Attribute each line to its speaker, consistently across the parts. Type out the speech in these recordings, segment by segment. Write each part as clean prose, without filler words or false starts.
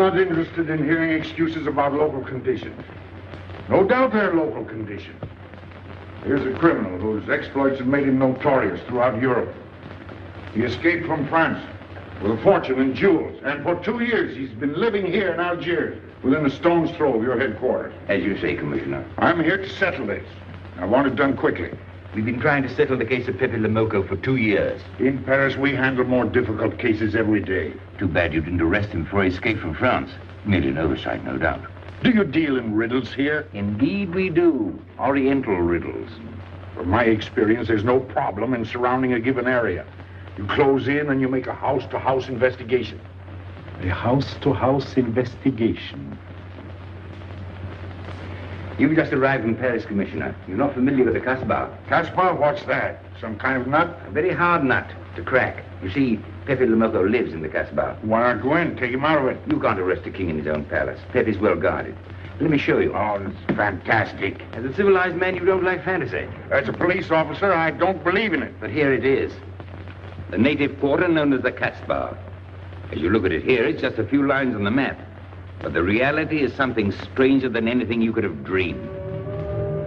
Speaker 1: not interested in hearing excuses about local conditions. No doubt they're local conditions. Here's a criminal whose exploits have made him notorious throughout Europe. He escaped from France with a fortune in jewels, and for 2 years he's been living here in Algiers, within a stone's throw of your headquarters.
Speaker 2: As you say, Commissioner.
Speaker 1: I'm here to settle this. I want it done quickly.
Speaker 2: We've been trying to settle the case of Pepe Lemoko for 2 years.
Speaker 1: In Paris, we handle more difficult cases every day.
Speaker 2: Too bad you didn't arrest him before he escaped from France. Merely an oversight, no doubt.
Speaker 1: Do you deal in riddles here?
Speaker 2: Indeed we do. Oriental riddles.
Speaker 1: From my experience, there's no problem in surrounding a given area. You close in and you make a house-to-house investigation.
Speaker 3: A house-to-house investigation.
Speaker 2: You've just arrived in Paris, Commissioner. You're not familiar with the Casbah.
Speaker 1: Casbah? What's that? Some kind of nut?
Speaker 2: A very hard nut to crack. You see, Pepe Lemoko lives in the Casbah.
Speaker 1: Why not go in? Take him out of it.
Speaker 2: You can't arrest a king in his own palace. Pepe's well guarded. Let me show you.
Speaker 1: Oh, it's fantastic.
Speaker 2: As a civilized man, you don't like fantasy.
Speaker 1: As a police officer, I don't believe in it.
Speaker 2: But here it is. The native quarter known as the Casbah. As you look at it here, it's just a few lines on the map. But the reality is something stranger than anything you could have dreamed.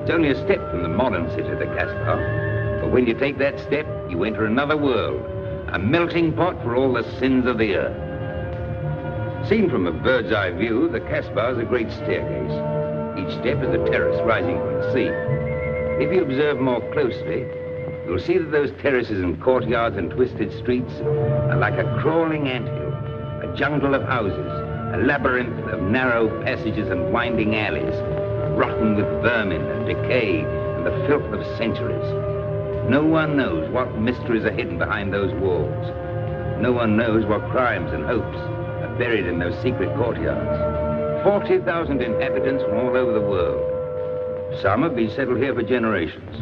Speaker 2: It's only a step from the modern city, the Casbah. But when you take that step, you enter another world. A melting pot for all the sins of the earth. Seen from a bird's eye view, the Casbah is a great staircase. Each step is a terrace rising from the sea. If you observe more closely, you'll see that those terraces and courtyards and twisted streets are like a crawling anthill, a jungle of houses, a labyrinth of narrow passages and winding alleys, rotten with vermin and decay and the filth of centuries. No one knows what mysteries are hidden behind those walls. No one knows what crimes and hopes are buried in those secret courtyards. 40,000 inhabitants from all over the world. Some have been settled here for generations.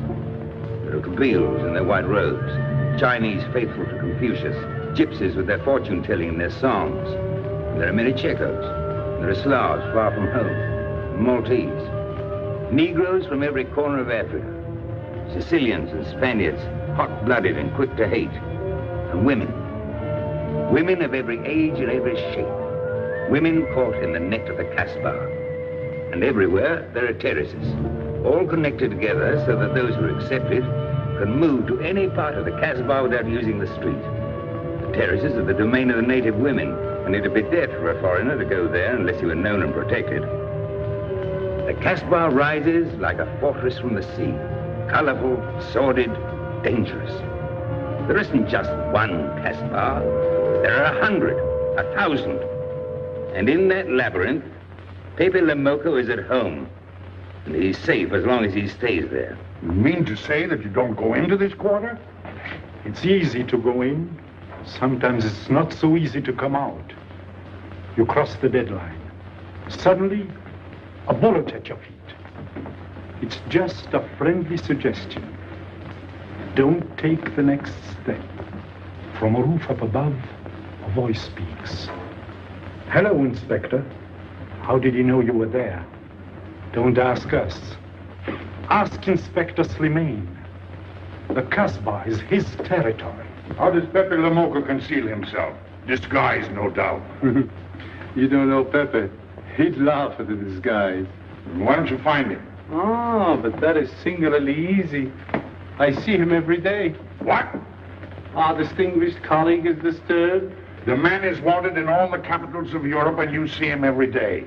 Speaker 2: There are Kabyles in their white robes, Chinese faithful to Confucius, gypsies with their fortune-telling and their songs. There are many Checos. There are Slavs far from home, Maltese. Negroes from every corner of Africa. Sicilians and Spaniards, hot-blooded and quick to hate. And women. Women of every age and every shape. Women caught in the net of the Casbah. And everywhere there are terraces, all connected together so that those who are accepted can move to any part of the Casbah without using the street. The terraces are the domain of the native women, and it'd be death for a foreigner to go there unless he were known and protected. The Casbah rises like a fortress from the sea, colorful, sordid, dangerous. There isn't just one Casbah. There are 100, 1,000. And in that labyrinth, Pepe Lemoko is at home. And he's safe as long as he stays there.
Speaker 1: You mean to say that you don't go into this quarter?
Speaker 3: It's easy to go in. Sometimes it's not so easy to come out. You cross the deadline. Suddenly, a bullet at your feet. It's just a friendly suggestion. Don't take the next step. From a roof up above, a voice speaks. Hello, Inspector. How did he know you were there? Don't ask us. Ask Inspector Slimane. The Casbah is his territory.
Speaker 1: How does Pepe Lemoko conceal himself? Disguised, no doubt.
Speaker 4: You don't know Pepe. He'd laugh at the disguise.
Speaker 1: Why don't you find him?
Speaker 4: Oh, but that is singularly easy. I see him every day.
Speaker 1: What?
Speaker 4: Our distinguished colleague is disturbed.
Speaker 1: The man is wanted in all the capitals of Europe, and you see him every day.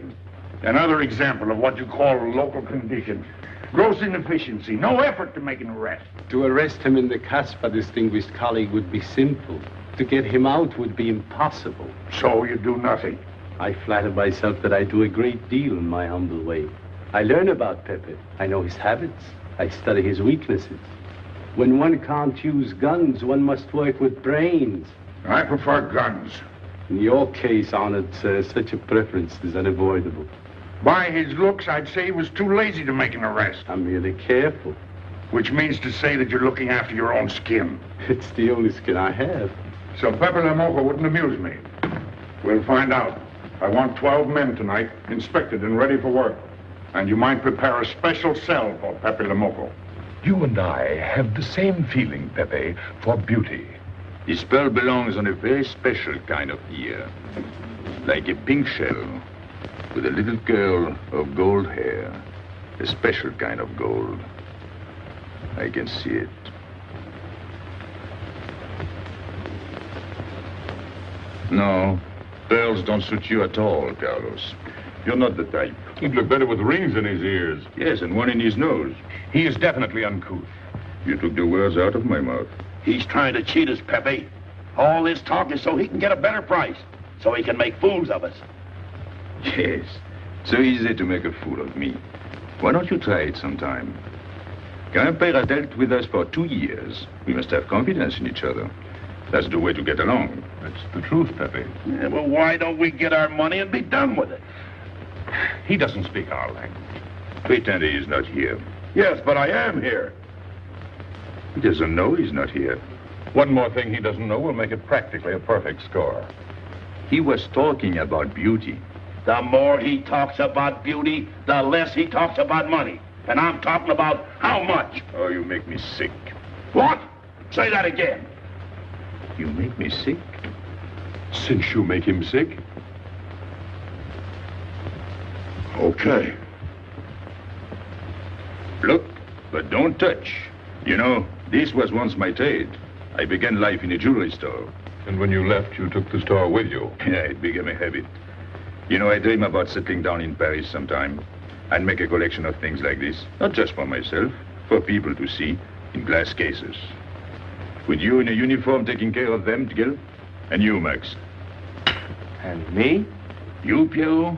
Speaker 1: Another example of what you call local conditions. Gross inefficiency, no effort to make an arrest.
Speaker 4: To arrest him in the Casbah, distinguished colleague, would be simple. To get him out would be impossible.
Speaker 1: So you do nothing?
Speaker 4: I flatter myself that I do a great deal in my humble way. I learn about Pepe. I know his habits. I study his weaknesses. When one can't use guns, one must work with brains.
Speaker 1: I prefer guns.
Speaker 4: In your case, honored sir, such a preference is unavoidable.
Speaker 1: By his looks, I'd say he was too lazy to make an arrest.
Speaker 4: I'm merely careful.
Speaker 1: Which means to say that you're looking after your own skin.
Speaker 4: It's the only skin I have.
Speaker 1: So Pepe Lemoko wouldn't amuse me. We'll find out. I want 12 men tonight, inspected and ready for work. And you might prepare a special cell for Pepe Lemoko.
Speaker 5: You and I have the same feeling, Pepe, for beauty. This pearl belongs on a very special kind of ear. like a pink shell, with a little curl of gold hair, a special kind of gold. I can see it. No, pearls don't suit you at all, Carlos. You're not the type.
Speaker 1: He'd look better with rings in his ears.
Speaker 5: Yes, and one in his nose.
Speaker 1: He is definitely uncouth.
Speaker 5: You took the words out of my mouth.
Speaker 6: He's trying to cheat us, Pepe. All this talk is so he can get a better price, so he can make fools of us.
Speaker 5: Yes, so easy to make a fool of me. Why don't you try it sometime? Grandpère has dealt with us for 2 years. We must have confidence in each other. That's the way to get along.
Speaker 1: That's the truth, Pepe.
Speaker 6: Yeah, well, why don't we get our money and be done with it?
Speaker 1: He doesn't speak our language.
Speaker 5: Pretend he is not here.
Speaker 6: Yes, but I am here.
Speaker 5: He doesn't know he's not here.
Speaker 1: One more thing he doesn't know will make it practically a perfect score.
Speaker 5: He was talking about beauty.
Speaker 6: The more he talks about beauty, the less he talks about money. And I'm talking about how much.
Speaker 5: Oh, you make me sick.
Speaker 6: What? Say that again.
Speaker 5: You make me sick.
Speaker 1: Since you make him sick?
Speaker 6: Okay.
Speaker 5: Look, but don't touch. You know, this was once my trade. I began life in a jewelry store.
Speaker 1: And when you left, you took the store with you.
Speaker 5: Yeah, it became a habit. You know, I dream about settling down in Paris sometime. I'd make a collection of things like this. Not just for myself, for people to see, in glass cases. With you in a uniform taking care of them, Gil? And you, Max?
Speaker 6: And me?
Speaker 5: You, Pierrot?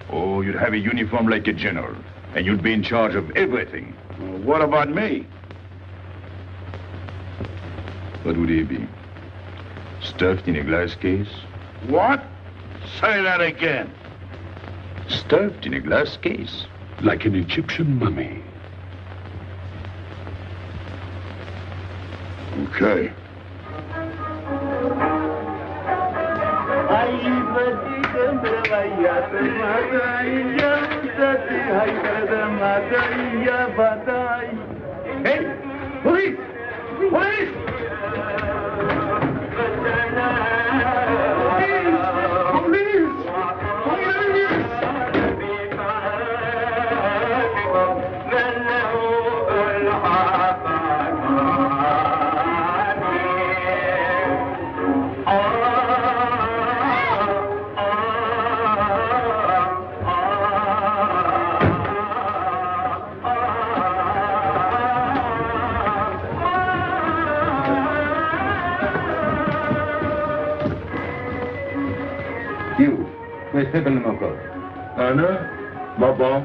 Speaker 5: Oh, you'd have a uniform like a general. And you'd be in charge of everything.
Speaker 6: Well, what about me?
Speaker 5: What would he be? Stuffed in a glass case?
Speaker 6: What? Say that again.
Speaker 5: Stuffed in a glass case.
Speaker 1: Like an Egyptian mummy.
Speaker 6: Okay.
Speaker 3: Hey! Police! Police!
Speaker 2: You, where's Pepe Lamarr?
Speaker 1: Anna? Baba?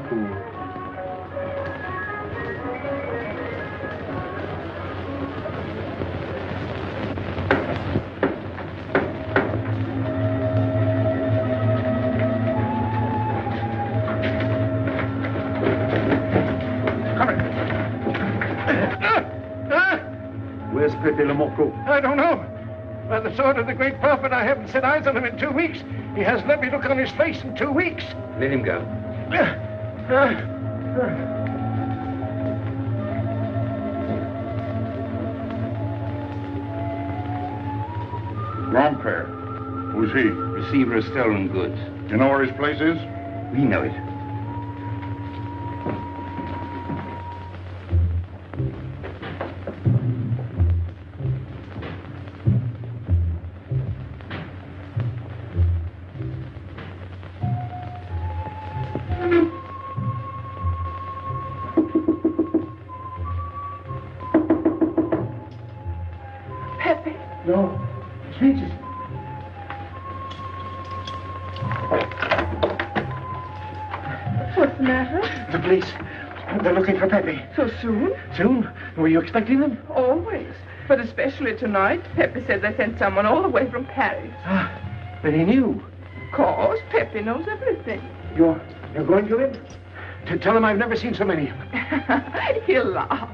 Speaker 3: Where's Pepe Lamarr?
Speaker 7: I don't know. By the sword of the great prophet, I haven't set eyes on him in 2 weeks. He hasn't let me look on his face in 2 weeks.
Speaker 2: Let him go.
Speaker 1: Grandpère. Who's he?
Speaker 2: Receiver of stolen goods.
Speaker 1: You know where his place is?
Speaker 2: We know it.
Speaker 7: Pepe. No. Jesus.
Speaker 8: What's the matter?
Speaker 7: The police. They're looking for Pepe.
Speaker 8: So soon?
Speaker 7: Soon? Were you expecting them?
Speaker 8: Always. But especially tonight. Pepe said they sent someone all the way from Paris.
Speaker 7: Ah, but he knew.
Speaker 8: Of course, Pepe knows everything.
Speaker 7: You're going to him? To tell him I've never seen so many.
Speaker 8: He'll laugh.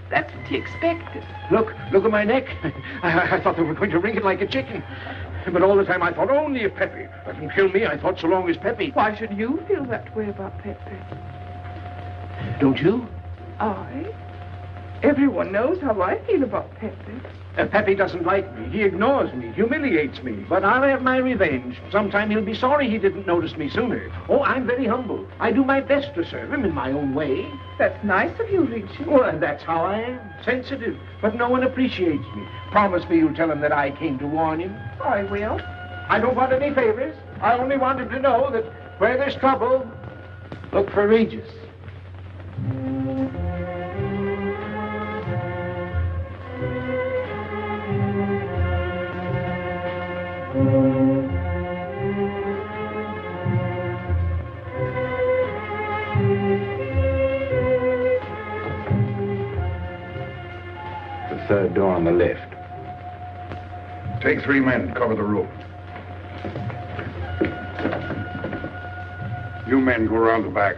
Speaker 8: That's what he expected.
Speaker 7: Look at my neck. I thought they were going to wring it like a chicken. But all the time I thought only if Pepe doesn't kill me, I thought so long as Pepe.
Speaker 8: Why should you feel that way about Pepe?
Speaker 7: Don't you?
Speaker 8: I? Everyone knows how I feel about Pepe.
Speaker 7: Pepe doesn't like me. He ignores me, humiliates me. But I'll have my revenge. Sometime he'll be sorry he didn't notice me sooner. Oh, I'm very humble. I do my best to serve him in my own way.
Speaker 8: That's nice of you, Richie.
Speaker 7: Well, and that's how I am. Sensitive. But no one appreciates me. Promise me you'll tell him that I came to warn him.
Speaker 8: I will.
Speaker 7: I don't want any favors. I only want him to know that where there's trouble, look for Regis.
Speaker 2: The third door on the left.
Speaker 1: Take 3 men, cover the roof. You men go around the back.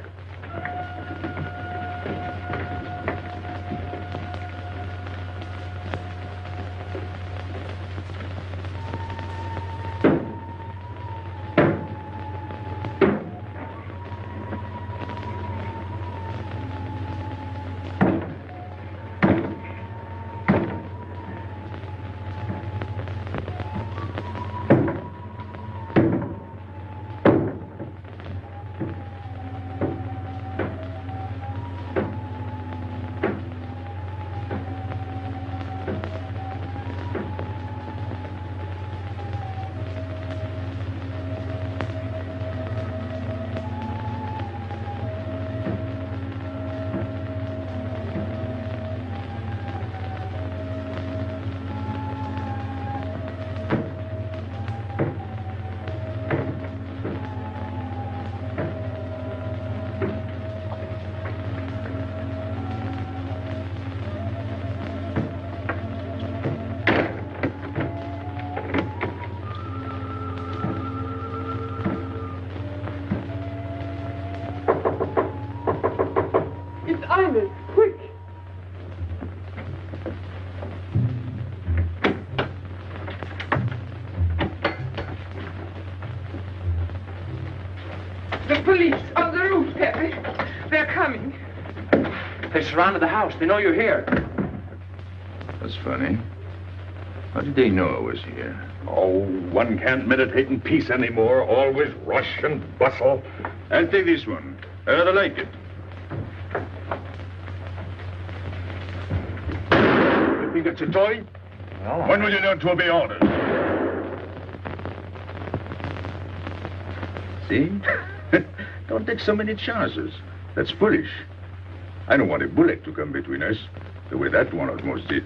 Speaker 8: Quick! The police on the roof, Pepe. They're coming.
Speaker 7: They surrounded the house. They know you're here.
Speaker 5: That's funny. How did they know I was here?
Speaker 6: Oh, one can't meditate in peace anymore. Always rush and bustle.
Speaker 5: I'll take this one. I rather like it.
Speaker 6: You think it's a toy?
Speaker 7: Well,
Speaker 6: When will you learn to obey orders?
Speaker 5: See? Don't take so many chances. That's foolish. I don't want a bullet to come between us, the way that one almost did.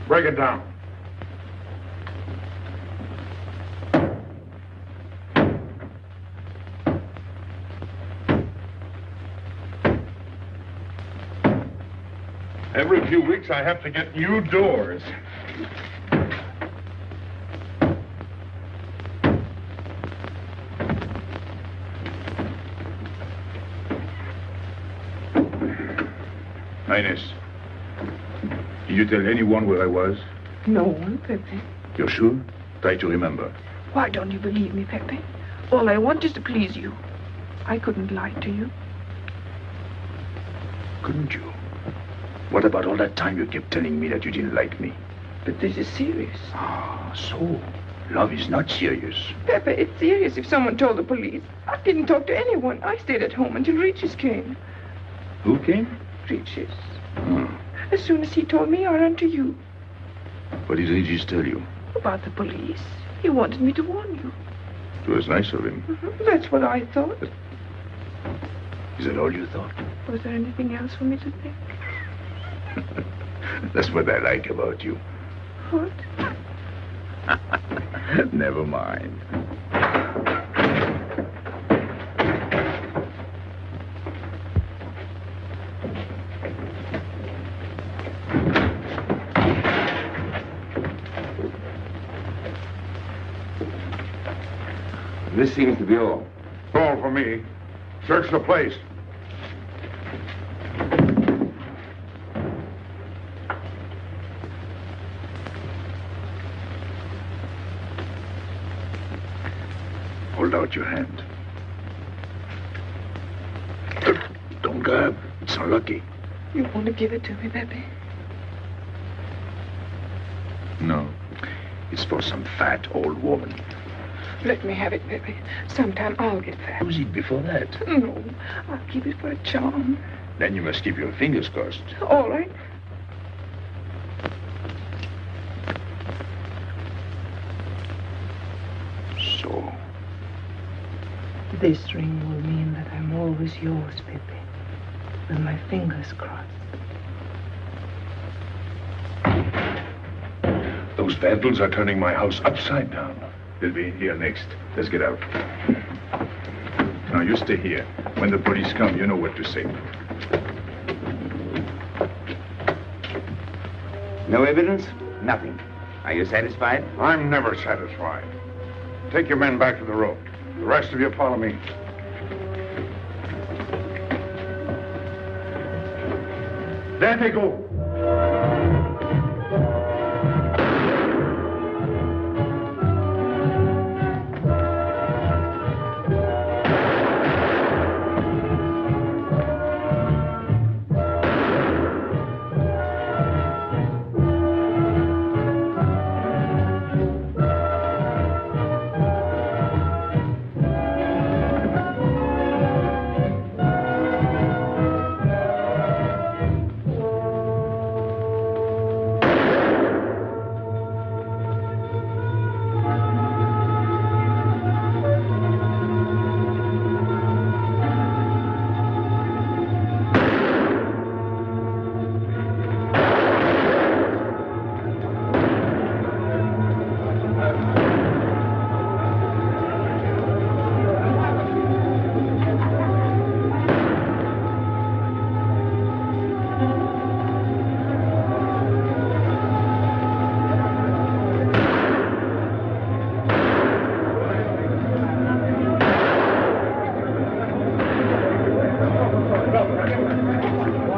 Speaker 1: Break it down.
Speaker 6: Every few weeks I have to get new doors.
Speaker 5: Highness, did you tell anyone where I was?
Speaker 8: No one, Pepe.
Speaker 5: You're sure? Try to remember.
Speaker 8: Why don't you believe me, Pepe? All I want is to please you. I couldn't lie to you.
Speaker 5: Couldn't you? What about all that time you kept telling me that you didn't like me?
Speaker 8: But this is serious.
Speaker 5: Ah, so love is not serious.
Speaker 8: Pepe, it's serious if someone told the police. I didn't talk to anyone. I stayed at home until Regis came.
Speaker 5: Who came?
Speaker 8: Regis.
Speaker 5: Hmm.
Speaker 8: As soon as he told me, I ran to you.
Speaker 5: What did Regis tell you?
Speaker 8: About the police. He wanted me to warn you.
Speaker 5: It was nice of him.
Speaker 8: That's what I thought.
Speaker 5: Is that all you thought?
Speaker 8: Was there anything else for me to think?
Speaker 5: That's what I like about you.
Speaker 8: What?
Speaker 5: Never mind.
Speaker 2: This seems to be all.
Speaker 1: All for me. Search the place.
Speaker 5: Hold out your hand. Don't grab. It's unlucky.
Speaker 8: You want to give it to me, Pepe?
Speaker 5: No. It's for some fat old woman.
Speaker 8: Let me have it, Pepe. Sometime I'll get fat.
Speaker 5: Use it before that.
Speaker 8: No, I'll keep it for a charm.
Speaker 5: Then you must keep your fingers crossed.
Speaker 8: All right.
Speaker 5: So.
Speaker 8: This ring will mean that I'm always yours, Pepe. With my fingers crossed.
Speaker 1: Those vandals are turning my house upside down. They'll be in here next. Let's get out. Now, you stay here. When the police come, you know what to say.
Speaker 2: No evidence? Nothing. Are you satisfied?
Speaker 1: I'm never satisfied. Take your men back to the road. The rest of you follow me. There they go.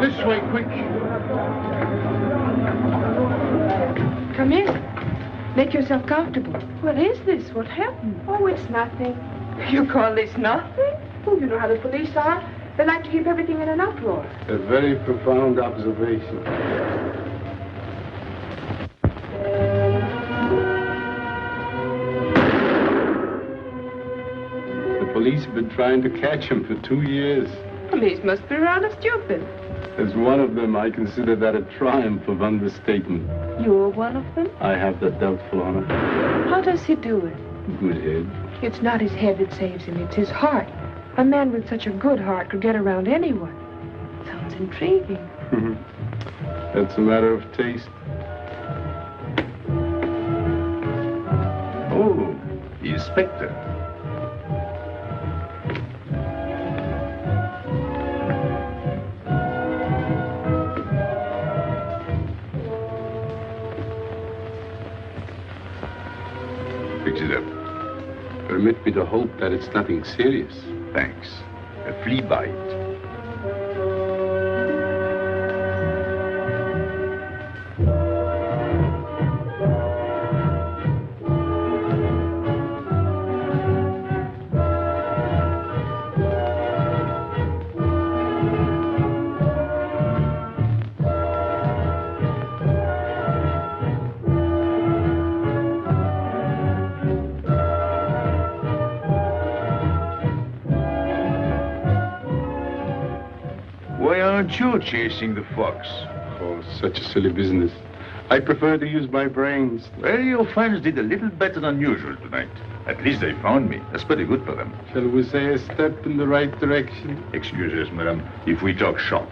Speaker 1: This way, quick.
Speaker 8: Come in. Make yourself comfortable. What is this? What happened? Oh, it's nothing. You call this nothing? Oh, you know how the police are. They like to keep everything in an uproar.
Speaker 4: A very profound observation. The police have been trying to catch him for 2 years.
Speaker 8: Police must be rather stupid.
Speaker 4: As one of them, I consider that a triumph of understatement.
Speaker 8: You're one of them?
Speaker 4: I have that doubtful honor.
Speaker 8: How does he do it?
Speaker 4: Good head.
Speaker 8: It's not his head that saves him, it's his heart. A man with such a good heart could get around anyone. Sounds intriguing.
Speaker 4: That's a matter of taste.
Speaker 5: Oh, the inspector. Fix it up.
Speaker 4: Permit me to hope that it's nothing serious.
Speaker 5: Thanks. A flea bite. Why aren't you chasing the fox?
Speaker 4: Oh, such a silly business. I prefer to use my brains.
Speaker 5: Well, your friends did a little better than usual tonight. At least they found me. That's pretty good for them.
Speaker 4: Shall we say a step in the right direction?
Speaker 5: Excuse us, madam, if we talk shop.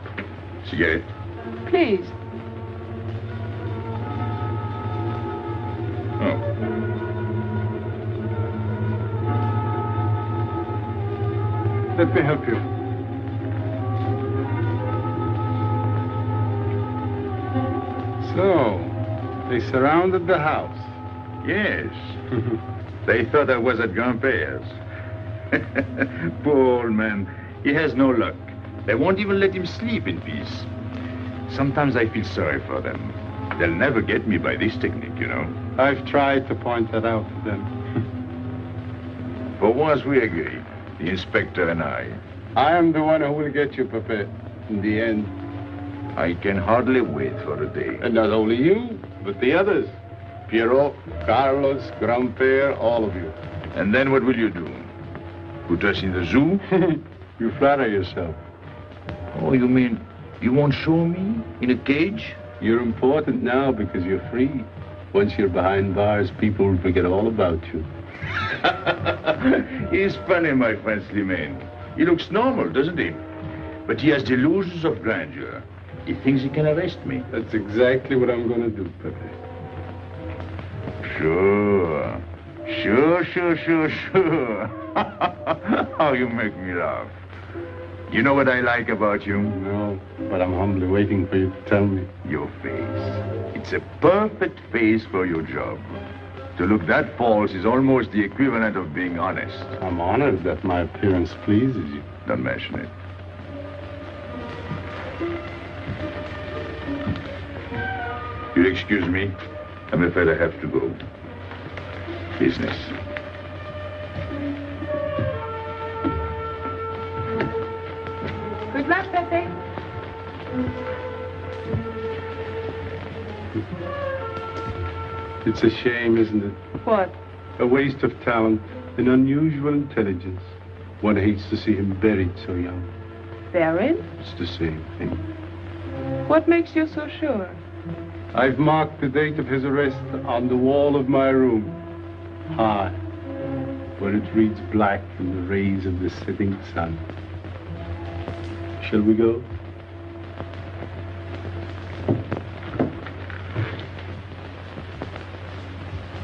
Speaker 5: Cigarette?
Speaker 8: Please.
Speaker 5: Oh.
Speaker 3: Let me help you.
Speaker 4: So, they surrounded the house.
Speaker 5: Yes. They thought I was at Grandpère's. Poor old man. He has no luck. They won't even let him sleep in peace. Sometimes I feel sorry for them. They'll never get me by this technique, you know.
Speaker 4: I've tried to point that out to them.
Speaker 5: For once we agree, the inspector and I.
Speaker 4: I am the one who will get you, Pepe, in the end.
Speaker 5: I can hardly wait for a day.
Speaker 4: And not only you, but the others. Piero, Carlos, Grandpere, all of you.
Speaker 5: And then what will you do? Put us in the zoo?
Speaker 4: You flatter yourself.
Speaker 5: Oh, you mean you won't show me in a cage?
Speaker 4: You're important now because you're free. Once you're behind bars, people will forget all about you.
Speaker 5: He's funny, my friend Slimane. He looks normal, doesn't he? But he has delusions of grandeur. He thinks he can arrest me.
Speaker 4: That's exactly what I'm going to do, Pepe.
Speaker 5: Sure. Sure. How you make me laugh. You know what I like about you?
Speaker 4: No, but I'm humbly waiting for you to tell me.
Speaker 5: Your face. It's a perfect face for your job. To look that false is almost the equivalent of being honest.
Speaker 4: I'm honored that my appearance pleases you.
Speaker 5: Don't mention it. You'll excuse me. I'm afraid I have to go. Business.
Speaker 8: Good luck, Pepe.
Speaker 4: It's a shame, isn't it?
Speaker 8: What?
Speaker 4: A waste of talent, an unusual intelligence. One hates to see him buried so young.
Speaker 8: Buried?
Speaker 4: It's the same thing.
Speaker 8: What makes you so sure?
Speaker 4: I've marked the date of his arrest on the wall of my room. High, where it reads black in the rays of the setting sun. Shall we go?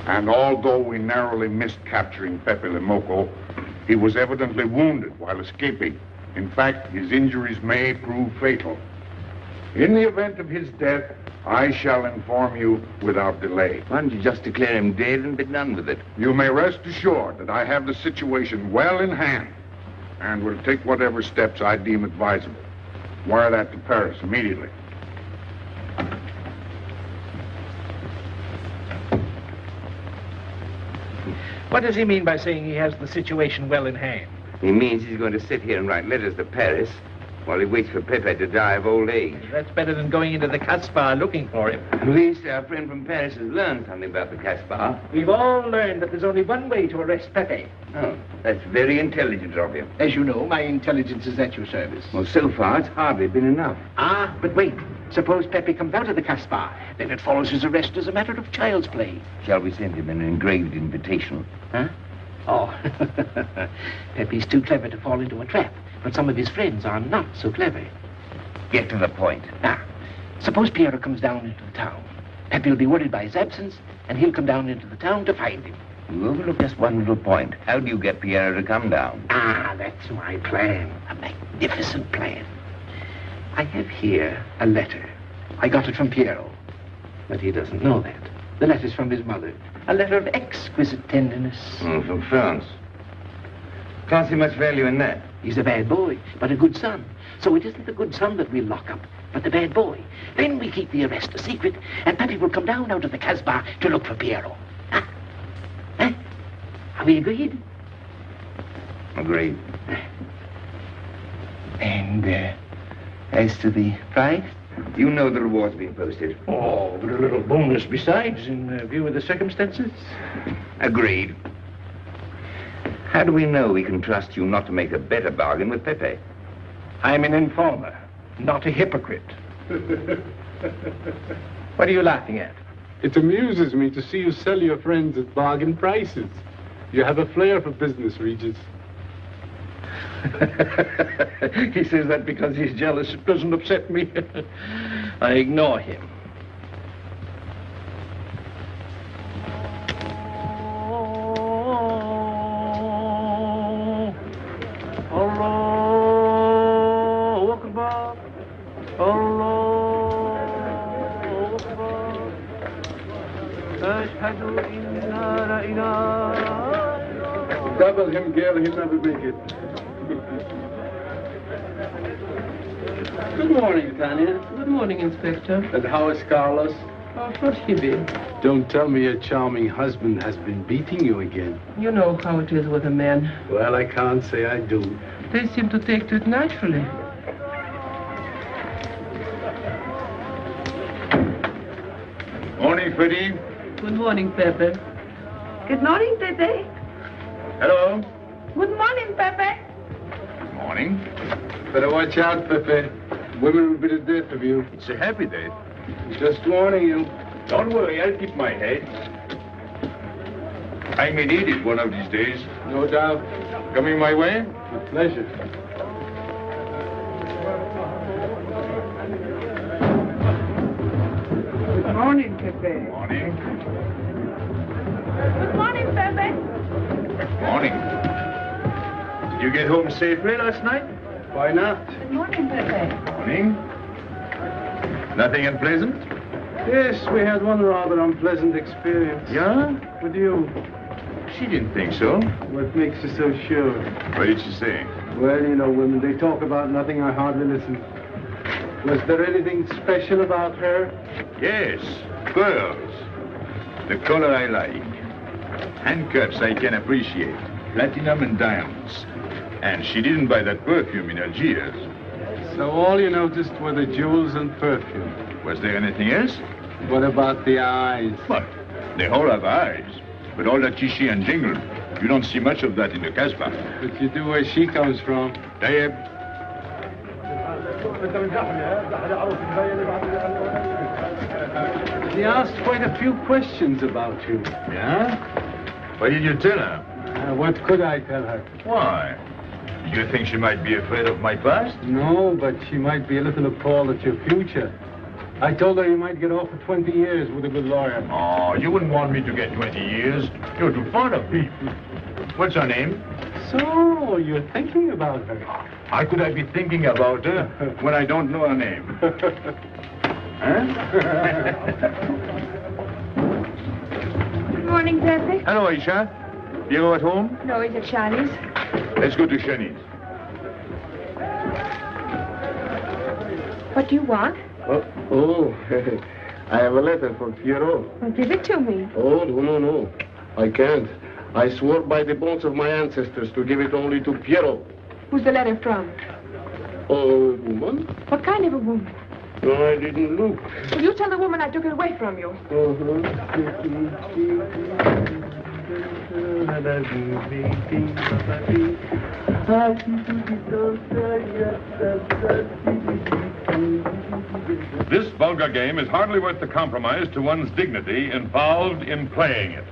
Speaker 1: And although we narrowly missed capturing Pepe Le Moco, he was evidently wounded while escaping. In fact, his injuries may prove fatal. In the event of his death, I shall inform you without delay.
Speaker 2: Why don't you just declare him dead and be done with it?
Speaker 1: You may rest assured that I have the situation well in hand and will take whatever steps I deem advisable. Wire that to Paris immediately.
Speaker 7: What does he mean by saying he has the situation well in hand?
Speaker 2: He means he's going to sit here and write letters to Paris while he waits for Pepe to die of old age.
Speaker 7: That's better than going into the Casbah looking for him.
Speaker 2: At least our friend from Paris has learned something about the Casbah.
Speaker 7: We've all learned that there's only one way to arrest Pepe.
Speaker 2: Oh, that's very intelligent of you.
Speaker 7: As you know, my intelligence is at your service.
Speaker 2: Well, so far, it's hardly been enough.
Speaker 7: Ah, but wait. Suppose Pepe comes out of the Casbah. Then it follows his arrest as a matter of child's play.
Speaker 2: Shall we send him an engraved invitation?
Speaker 7: Huh? Oh, Pepe's too clever to fall into a trap. But some of his friends are not so clever.
Speaker 2: Get to the point.
Speaker 7: Now, suppose Piero comes down into the town. Pepe will be worried by his absence, and he'll come down into the town to find him.
Speaker 2: You overlook just one little point. How do you get Piero to come down?
Speaker 7: Ah, that's my plan. A magnificent plan. I have here a letter. I got it from Piero. But he doesn't know that. The letter's from his mother. A letter of exquisite tenderness.
Speaker 2: From France. Can't see much value in that.
Speaker 7: He's a bad boy, but a good son. So it isn't the good son that we'll lock up, but the bad boy. Then we keep the arrest a secret, and Pepe will come down out of the Casbah to look for Piero. Huh? Huh? Are we agreed?
Speaker 2: Agreed.
Speaker 7: And, as to the price?
Speaker 2: You know the reward's been posted.
Speaker 7: Oh, but a little bonus besides, in view of the circumstances.
Speaker 2: Agreed. How do we know we can trust you not to make a better bargain with Pepe?
Speaker 7: I'm an informer, not a hypocrite. What are you laughing at?
Speaker 4: It amuses me to see you sell your friends at bargain prices. You have a flair for business, Regis.
Speaker 7: He says that because he's jealous. It doesn't upset me. I ignore him.
Speaker 4: Double him, girl, he'll never make it.
Speaker 9: Good morning, Tanya. Good morning, Inspector.
Speaker 4: And how is Carlos?
Speaker 9: Oh, forgive.
Speaker 4: Don't tell me your charming husband has been beating you again.
Speaker 9: You know how it is with a man.
Speaker 4: Well, I can't say I do.
Speaker 9: They seem to take to it naturally.
Speaker 5: Morning, Freddie.
Speaker 9: Good morning, Pepe.
Speaker 8: Good morning, Pepe.
Speaker 5: Hello.
Speaker 8: Good morning, Pepe.
Speaker 5: Morning.
Speaker 4: Better watch out, Pepe. Women will be the death of you.
Speaker 5: It's a happy day.
Speaker 4: Just warning you.
Speaker 5: Don't worry, I'll keep my head. I may need it one of these days.
Speaker 4: No doubt.
Speaker 5: Coming my way?
Speaker 4: With pleasure.
Speaker 8: Good morning, Pepe.
Speaker 5: Morning.
Speaker 8: Good morning, Pepe.
Speaker 5: Morning. Did you get home safely last night?
Speaker 4: Why not?
Speaker 8: Good morning, Pepe.
Speaker 5: Morning. Nothing unpleasant?
Speaker 4: Yes, we had one rather unpleasant experience.
Speaker 5: Yeah?
Speaker 4: With you.
Speaker 5: She didn't think so.
Speaker 4: What makes you so sure?
Speaker 5: What did she say?
Speaker 4: Well, you know, women, they talk about nothing. I hardly listen. Was there anything special about her?
Speaker 5: Yes, pearls. The color I like. Handcuffs I can appreciate. Platinum and diamonds. And she didn't buy that perfume in Algiers.
Speaker 4: So all you noticed were the jewels and perfume.
Speaker 5: Was there anything else?
Speaker 4: What about the eyes?
Speaker 5: What? They all have eyes. But all that chichi and jingle, you don't see much of that in the Casbah.
Speaker 4: But you do where she comes from.
Speaker 5: Tayyib.
Speaker 4: She asked quite a few questions about you.
Speaker 5: Yeah? What did you tell her?
Speaker 4: What could I tell her?
Speaker 5: Why? Do you think she might be afraid of my past?
Speaker 4: No, but she might be a little appalled at your future. I told her you might get off for 20 years with a good lawyer.
Speaker 5: Oh, you wouldn't want me to get 20 years. You're too fond of me. What's her name?
Speaker 4: So, you're thinking about her.
Speaker 5: How could I be thinking about her when I don't know her name?
Speaker 8: Good morning, Pepe.
Speaker 5: Hello, Aisha. Piero at home?
Speaker 8: No, he's at Shani's.
Speaker 5: Let's go to Shani's.
Speaker 8: What do you want?
Speaker 10: Oh, I have a letter from Piero.
Speaker 8: Well, give it to me.
Speaker 10: Oh, no. I can't. I swore by the bones of my ancestors to give it only to Piero.
Speaker 8: Who's the letter from?
Speaker 10: Oh, woman?
Speaker 8: What kind of a woman?
Speaker 10: No, I didn't look.
Speaker 8: Will you tell the woman I took it away from you?
Speaker 11: This vulgar game is hardly worth the compromise to one's dignity involved in playing it.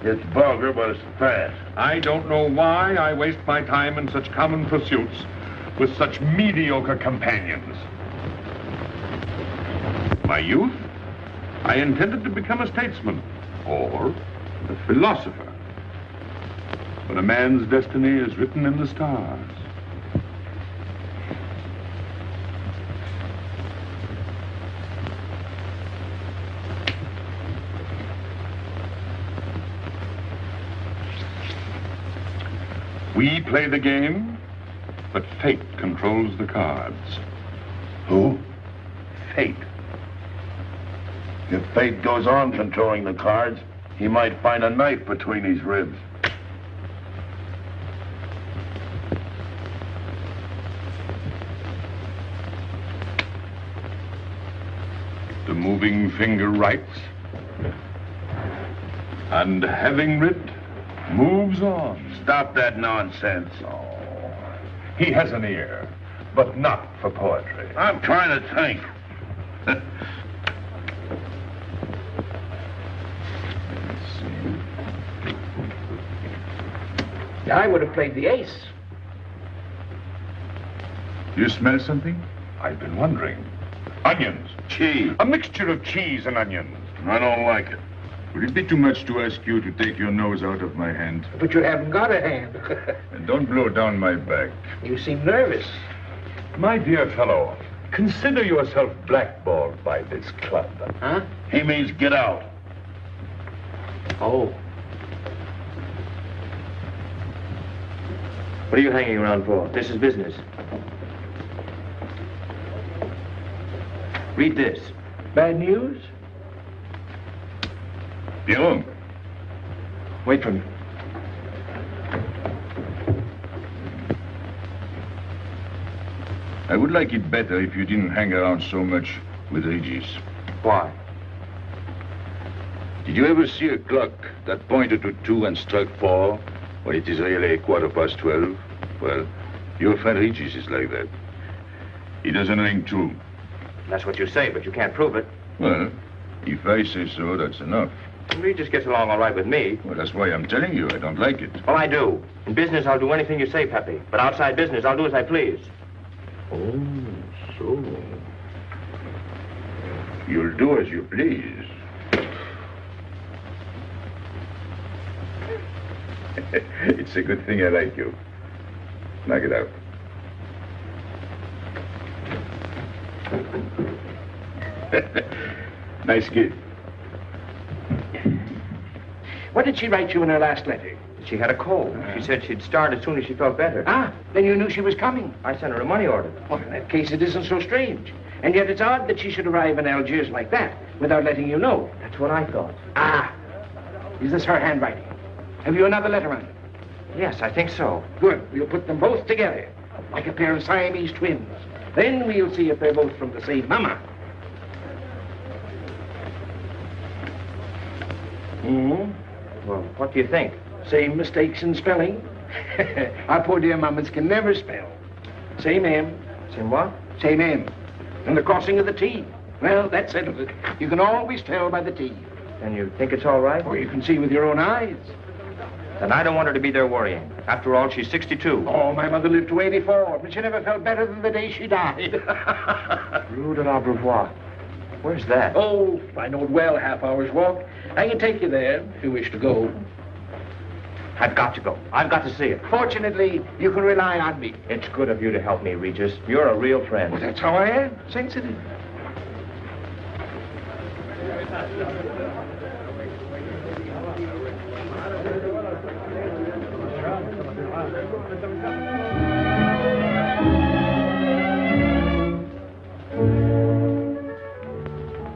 Speaker 6: It's vulgar, but it's fast.
Speaker 11: I don't know why I waste my time in such common pursuits with such mediocre companions. My youth, I intended to become a statesman or a philosopher. But a man's destiny is written in the stars. We play the game, but fate controls the cards.
Speaker 6: Who? Fate. If fate goes on controlling the cards, he might find a knife between his ribs.
Speaker 11: The moving finger writes, and having writ, moves on.
Speaker 6: Stop that nonsense.
Speaker 11: Oh, he has an ear, but not for poetry.
Speaker 6: I'm trying to think.
Speaker 7: I would have played the ace.
Speaker 11: You smell something? I've been wondering. Onions.
Speaker 6: Cheese.
Speaker 11: A mixture of cheese and onions.
Speaker 6: I don't like it.
Speaker 5: Would it be too much to ask you to take your nose out of my hand?
Speaker 7: But you haven't got a hand.
Speaker 5: And don't blow down my back.
Speaker 7: You seem nervous.
Speaker 11: My dear fellow, consider yourself blackballed by this club.
Speaker 7: Huh?
Speaker 6: He means get out.
Speaker 7: Oh.
Speaker 12: What are you hanging around for? This is business. Read this.
Speaker 7: Bad news?
Speaker 5: Pierrot.
Speaker 7: Wait for me.
Speaker 5: I would like it better if you didn't hang around so much with Regis.
Speaker 12: Why?
Speaker 5: Did you ever see a clock that pointed to 2 and struck 4 when it is really 12:15? Well, your friend Regis is like that. He doesn't ring true.
Speaker 12: That's what you say, but you can't prove it.
Speaker 5: Well, if I say so, that's enough.
Speaker 12: He just gets along all right with me.
Speaker 5: Well, that's why I'm telling you I don't like it.
Speaker 12: Well, I do. In business, I'll do anything you say, Pepe. But outside business, I'll do as I please.
Speaker 5: Oh, so. You'll do as you please. It's a good thing I like you. Knock it out. Nice kid.
Speaker 7: What did she write you in her last letter?
Speaker 12: She had a cold. She said she'd start as soon as she felt better.
Speaker 7: Ah, then you knew she was coming.
Speaker 12: I sent her a money order.
Speaker 7: Well, in that case, it isn't so strange. And yet it's odd that she should arrive in Algiers like that, without letting you know.
Speaker 12: That's what I thought.
Speaker 7: Ah, is this her handwriting? Have you another letter on it?
Speaker 12: Yes, I think so.
Speaker 7: Good. We'll put them both together, like a pair of Siamese twins. Then we'll see if they're both from the same mama.
Speaker 12: Well, what do you think?
Speaker 7: Same mistakes in spelling. Our poor dear mamas can never spell. Same M.
Speaker 12: Same what?
Speaker 7: Same M. And the crossing of the T. Well, that settles it. You can always tell by the T.
Speaker 12: And you think it's all right?
Speaker 7: Or you can see with your own eyes.
Speaker 12: Then I don't want her to be there worrying. After all, she's 62.
Speaker 7: Oh, my mother lived to 84, but she never felt better than the day she died.
Speaker 12: Rue de l'Abreuvoir. Where's that?
Speaker 7: Oh, I know it well, a half hour's walk. I can take you there if you wish to go.
Speaker 12: I've got to go. I've got to see it.
Speaker 7: Fortunately, you can rely on me.
Speaker 12: It's good of you to help me, Regis. You're a real friend.
Speaker 7: Well, that's how I am. Sensitive.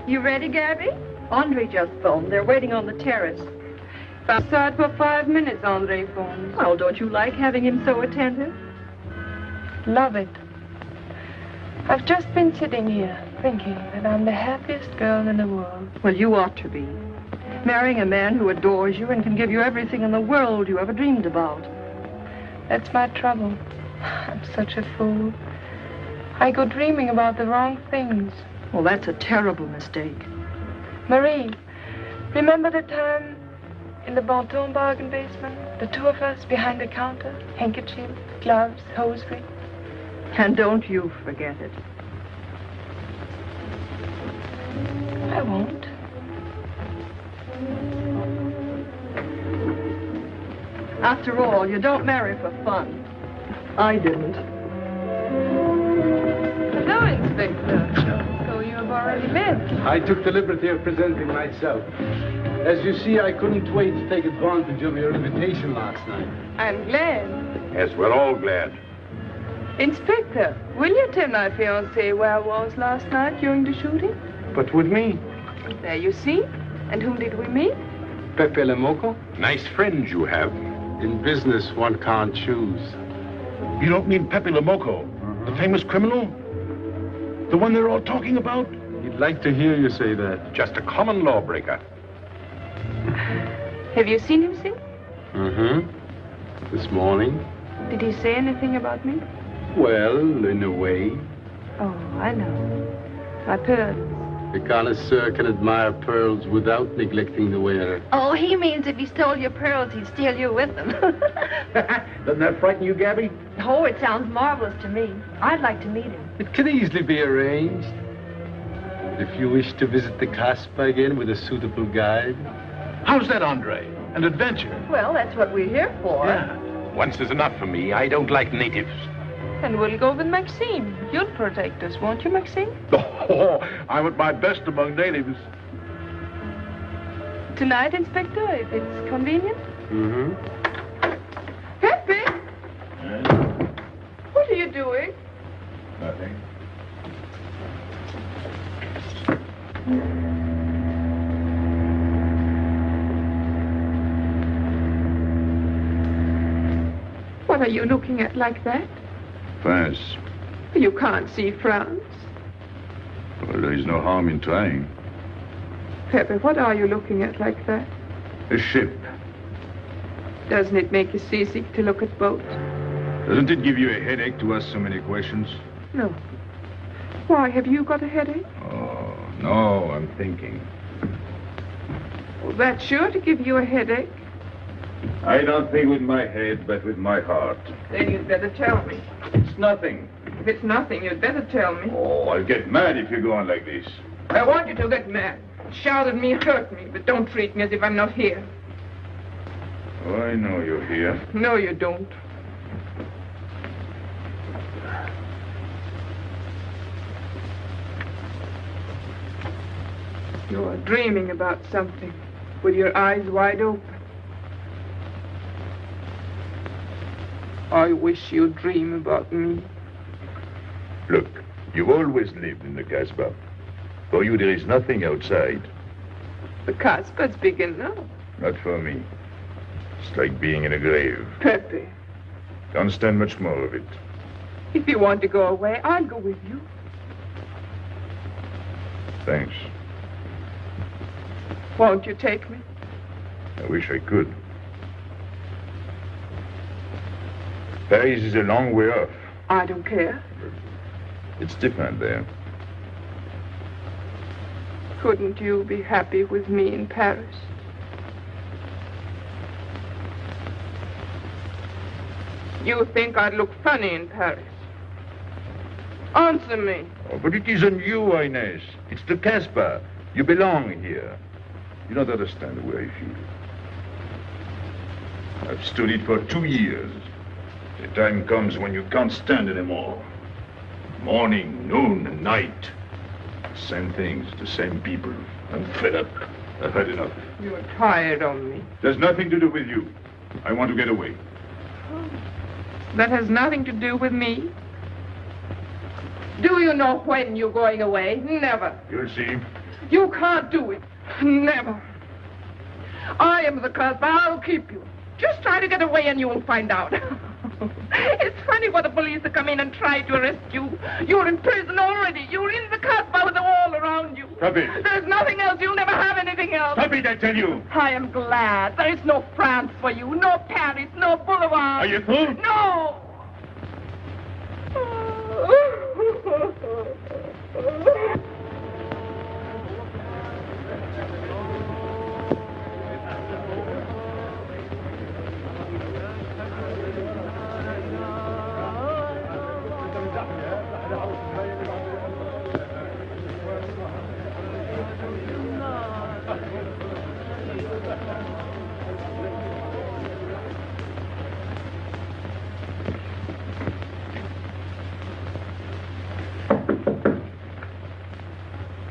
Speaker 8: You ready, Gabby?
Speaker 13: Andre just phoned. They're waiting on the terrace.
Speaker 8: Outside for 5 minutes, Andre phones.
Speaker 13: Well, don't you like having him so attentive?
Speaker 8: Love it. I've just been sitting here thinking that I'm the happiest girl in the world.
Speaker 13: Well, you ought to be. Marrying a man who adores you and can give you everything in the world you ever dreamed about.
Speaker 8: That's my trouble. I'm such a fool. I go dreaming about the wrong things.
Speaker 13: Well, that's a terrible mistake.
Speaker 8: Marie, remember the time in the Bonton bargain basement? The two of us behind the counter, handkerchief, gloves, hosiery.
Speaker 13: And don't you forget it.
Speaker 8: I won't.
Speaker 13: After all, you don't marry for fun. I didn't.
Speaker 8: Hello, Inspector. So you have already met.
Speaker 4: I took the liberty of presenting myself. As you see, I couldn't wait to take advantage of your invitation last night.
Speaker 8: I'm glad.
Speaker 5: Yes, we're all glad.
Speaker 8: Inspector, will you tell my fiancé where I was last night during the shooting?
Speaker 10: But with me?
Speaker 8: There you see. And whom did we meet?
Speaker 4: Pepe Le Moco?
Speaker 11: Nice friends you have.
Speaker 4: In business, one can't choose.
Speaker 6: You don't mean Pepe Le Moco, the famous criminal? The one they're all talking about?
Speaker 4: He'd like to hear you say that.
Speaker 11: Just a common lawbreaker.
Speaker 8: Have you seen him since?
Speaker 4: Mm-hmm. This morning.
Speaker 8: Did he say anything about me?
Speaker 4: Well, in a way.
Speaker 8: Oh, I know. My pearls.
Speaker 4: A connoisseur can admire pearls without neglecting the wearer.
Speaker 13: Oh, he means if he stole your pearls, he'd steal you with them.
Speaker 7: Doesn't that frighten you, Gabby?
Speaker 13: Oh, it sounds marvelous to me. I'd like to meet him.
Speaker 4: It can easily be arranged. If you wish to visit the Casbah again with a suitable guide.
Speaker 6: How's that, Andre? An adventure?
Speaker 13: Well, that's what we're here for.
Speaker 6: Yeah.
Speaker 11: Once is enough for me. I don't like natives.
Speaker 8: And we'll go with Maxime. You'll protect us, won't you, Maxime?
Speaker 6: Oh, I'm at my best among natives.
Speaker 8: Tonight, Inspector, if it's convenient?
Speaker 4: Mm-hmm.
Speaker 8: Pepe! What are you doing?
Speaker 5: Nothing.
Speaker 8: are you looking at like that?
Speaker 5: France.
Speaker 8: You can't see France.
Speaker 5: Well, there is no harm in trying.
Speaker 8: Pepe, what are you looking at like that?
Speaker 5: A ship.
Speaker 8: Doesn't it make you seasick to look at boats?
Speaker 5: Doesn't it give you a headache to ask so many questions?
Speaker 8: No. Why, have you got a headache?
Speaker 5: Oh, no, I'm thinking.
Speaker 8: Well, that's sure to give you a headache.
Speaker 5: I don't think with my head, but with my heart.
Speaker 8: Then you'd better tell me.
Speaker 5: It's nothing.
Speaker 8: If it's nothing, you'd better tell me.
Speaker 5: Oh, I'll get mad if you go on like this.
Speaker 8: I want you to get mad. Shout at me, hurt me, but don't treat me as if I'm not here.
Speaker 5: Oh, I know you're here.
Speaker 8: No, you don't. You're dreaming about something with your eyes wide open. I wish you'd dream about me.
Speaker 5: Look, you've always lived in the Casbah. For you, there is nothing outside.
Speaker 8: The Casbah's big enough.
Speaker 5: Not for me. It's like being in a grave.
Speaker 8: Pepe,
Speaker 5: Don't stand much more of it.
Speaker 8: if you want to go away, I'll go with you.
Speaker 5: Thanks.
Speaker 8: Won't you take me?
Speaker 5: I wish I could. Paris is a long way off.
Speaker 8: I don't care.
Speaker 5: It's different there.
Speaker 8: Couldn't you be happy with me in Paris? You think I'd look funny in Paris? Answer me.
Speaker 5: Oh, but it isn't you, Inez. It's the Casbah. You belong here. You don't understand the way I feel. I've stood it for 2 years. The time comes when you can't stand anymore. Morning, noon, and night. Same things, the same people. I'm fed up. I've had enough.
Speaker 8: You're tired of me.
Speaker 5: There's nothing to do with you. I want to get away.
Speaker 8: That has nothing to do with me. Do you know when you're going away? Never.
Speaker 5: You'll see.
Speaker 8: You can't do it. Never. I am the Casbah. I'll keep you. Just try to get away and you'll find out. It's funny for the police to come in and try to arrest you. You're in prison already. You're in the Casbah with the wall around you.
Speaker 5: Stop it.
Speaker 8: There's nothing else. You'll never have anything else.
Speaker 5: Stop it, I tell you.
Speaker 8: I am glad. There is no France for you. No Paris. No Boulevard.
Speaker 5: Are you through?
Speaker 8: No.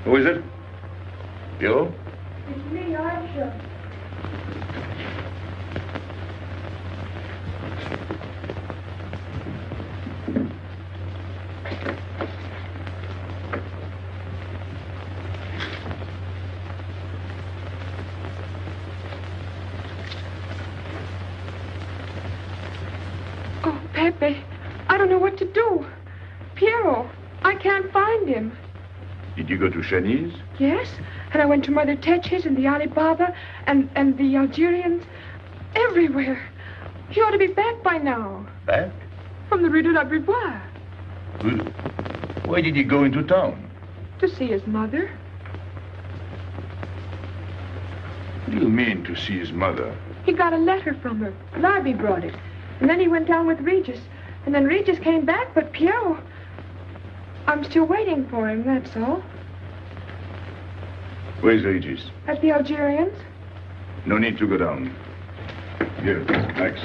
Speaker 5: Who is it? You?
Speaker 8: It's me, Aisha. Oh, Pepe, I don't know what to do. Piero, I can't find him.
Speaker 5: Did you go to Chinese?
Speaker 8: Yes, and I went to Mother Tetch's and the Alibaba and the Algerians. Everywhere. He ought to be back by now.
Speaker 5: Back?
Speaker 8: From the Rue de la Brivoire.
Speaker 5: Why did he go into town?
Speaker 8: To see his mother.
Speaker 5: What do you mean, to see his mother?
Speaker 8: He got a letter from her. Larby brought it. And then he went down with Regis. And then Regis came back, but Piero... I'm still waiting for him, that's all.
Speaker 5: Where's Regis?
Speaker 8: At the Algerians.
Speaker 5: No need to go down. Here, Max.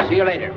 Speaker 2: See you later.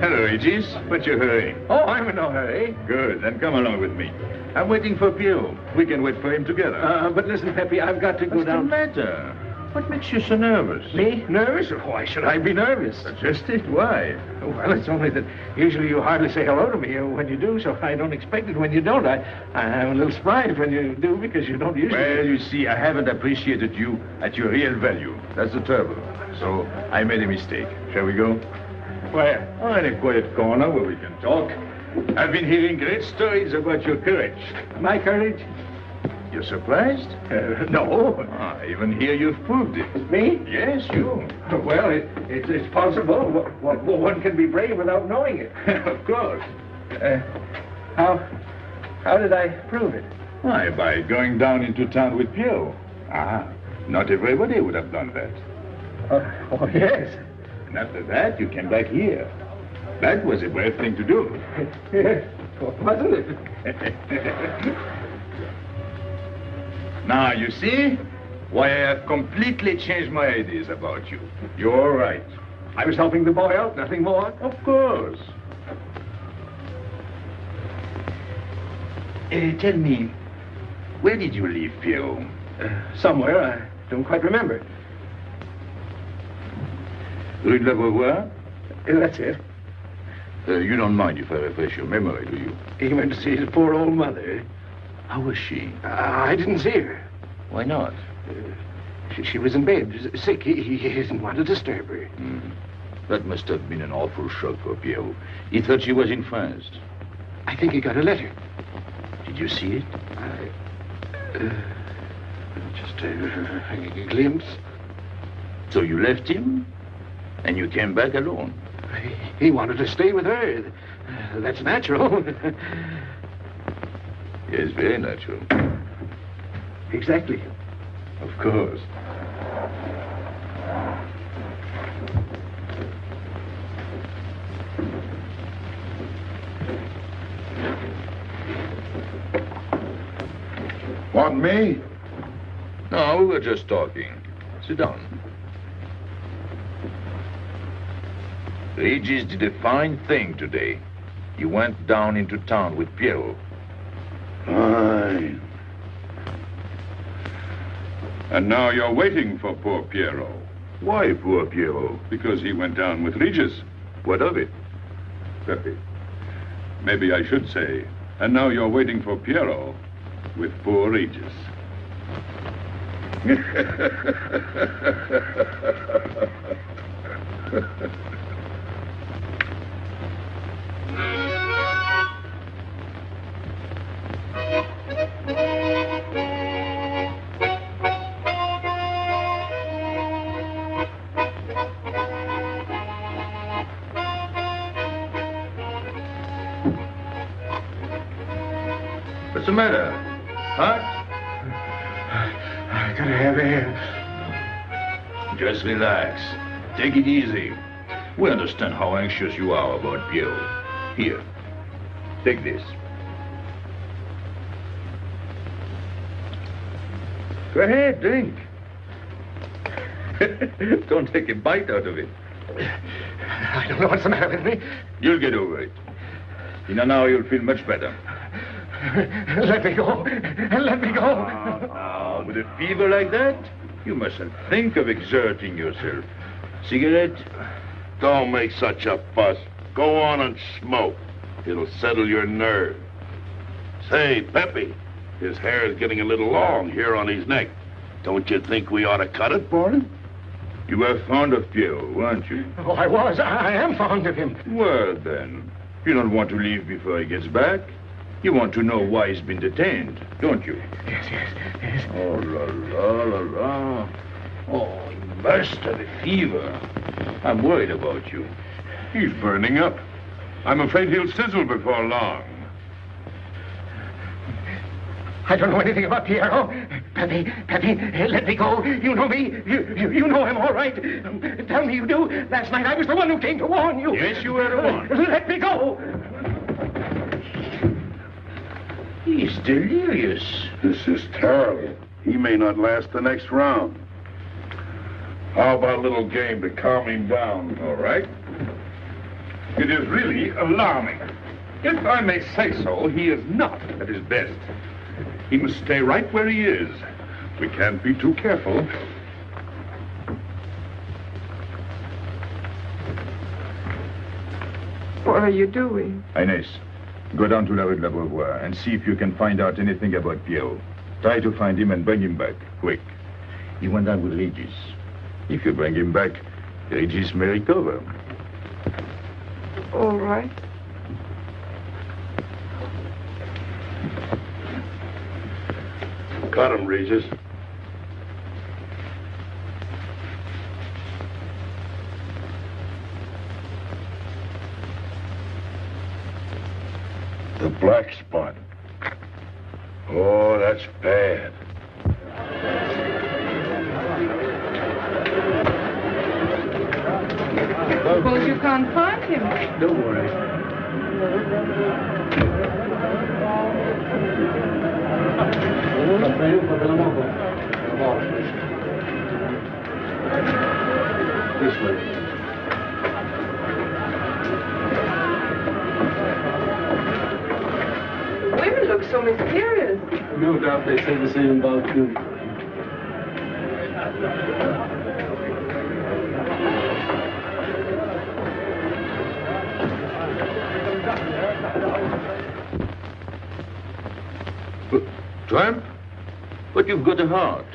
Speaker 5: Hello, Regis. What's your hurry?
Speaker 14: Oh, I'm in no hurry.
Speaker 5: Good, then come along with me. I'm waiting for Pio. We can wait for him together.
Speaker 14: But listen, Pepe, I've got to go
Speaker 5: What's
Speaker 14: down.
Speaker 5: the matter? What makes you so nervous?
Speaker 7: Me? Nervous? Why should I be nervous?
Speaker 5: Suggest it? Why?
Speaker 7: Well, it's only that usually you hardly say hello to me when you do, so I don't expect it when you don't. I'm a little surprised when you do because you don't usually.
Speaker 5: Well, you see, I haven't appreciated you at your real value. That's the trouble. So I made a mistake. Shall we go?
Speaker 7: Where?
Speaker 5: Oh, in a quiet corner where we can talk. I've been hearing great stories about your courage.
Speaker 7: My courage?
Speaker 5: You're surprised?
Speaker 7: No.
Speaker 5: Even here you've proved it.
Speaker 7: Me?
Speaker 5: Yes, you.
Speaker 7: Well, it's possible. One can be brave without knowing it.
Speaker 5: Of course.
Speaker 7: How did I prove it?
Speaker 5: Why, by going down into town with Pierre. Not everybody would have done that.
Speaker 7: Oh, yes.
Speaker 5: And after that, you came back here. That was a brave thing to do.
Speaker 7: Yes, wasn't it?
Speaker 5: Now, you see why I have completely changed my ideas about you. You're right.
Speaker 7: I was helping the boy out, nothing more.
Speaker 5: Of course. Tell me, where did you leave Pierre?
Speaker 7: Somewhere, I don't quite remember.
Speaker 5: Rue de la Beauvoir?
Speaker 7: That's it.
Speaker 5: You don't mind if I refresh your memory, do you?
Speaker 7: He went to see his poor old mother.
Speaker 5: How was she?
Speaker 7: I didn't see her.
Speaker 5: Why not?
Speaker 7: She was in bed, sick. He didn't want to disturb her.
Speaker 5: That must have been an awful shock for Pierre. He thought she was in France.
Speaker 7: I think he got a letter.
Speaker 5: Did you see it?
Speaker 7: Just a glimpse.
Speaker 5: So you left him, and you came back alone?
Speaker 7: He wanted to stay with her. That's natural.
Speaker 5: Yes, very natural.
Speaker 7: Exactly.
Speaker 5: Of course.
Speaker 1: Want me?
Speaker 5: No, we were just talking. Sit down. Regis did a fine thing today. He went down into town with Pierre.
Speaker 1: Fine.
Speaker 11: And now you're waiting for poor Pierrot.
Speaker 5: Why poor Pierrot?
Speaker 11: Because he went down with Regis.
Speaker 5: What of it?
Speaker 11: Pepe, maybe I should say, and now you're waiting for Pierrot with poor Regis.
Speaker 5: What's the matter? Hot?
Speaker 7: I gotta have air.
Speaker 5: Just relax. Take it easy. We understand how anxious you are about Pierre. Here, take this. Go ahead, drink. Don't take a bite out of it.
Speaker 7: I don't know what's the matter with me.
Speaker 5: You'll get over it. In an hour, you'll feel much better.
Speaker 7: Let me go. Let me go.
Speaker 5: Now, with a fever like that, you mustn't think of exerting yourself. Cigarette?
Speaker 6: Don't make such a fuss. Go on and smoke. It'll settle your nerve. Say, Pepe, his hair is getting a little long here on his neck. Don't you think we ought to cut it for him?
Speaker 5: You were fond of Pierre, weren't you?
Speaker 7: Oh, I was. I am fond of him.
Speaker 5: Well, then, you don't want to leave before he gets back. You want to know why he's been detained, don't you?
Speaker 7: Yes.
Speaker 5: Oh, la, la, la, la. Oh, he must have a fever. I'm worried about you.
Speaker 11: He's burning up. I'm afraid he'll sizzle before long.
Speaker 7: I don't know anything about Pierrot. Pepe, let me go. You know me. You know him, all right. Tell me you do. Last night I was the one who came to warn you.
Speaker 5: Yes, you were the one.
Speaker 7: Let me go.
Speaker 5: He's delirious.
Speaker 6: This is terrible. He may not last the next round. How about a little game to calm him down?
Speaker 11: All right. It is really alarming. If I may say so, he is not at his best. He must stay right where he is. We can't be too careful.
Speaker 8: What are you doing?
Speaker 5: Inés, go down to La Rue de la Beauvoir and see if you can find out anything about Pierrot. Try to find him and bring him back, quick. He went down with Regis. If you bring him back, Regis may recover.
Speaker 8: All right.
Speaker 6: Got him, Regis. The black spot. Oh, that's bad.
Speaker 8: Suppose you can't find him.
Speaker 4: Don't worry. This way.
Speaker 8: Women look so mysterious.
Speaker 4: No doubt they say the same about you.
Speaker 6: Tramp? But you've got a heart.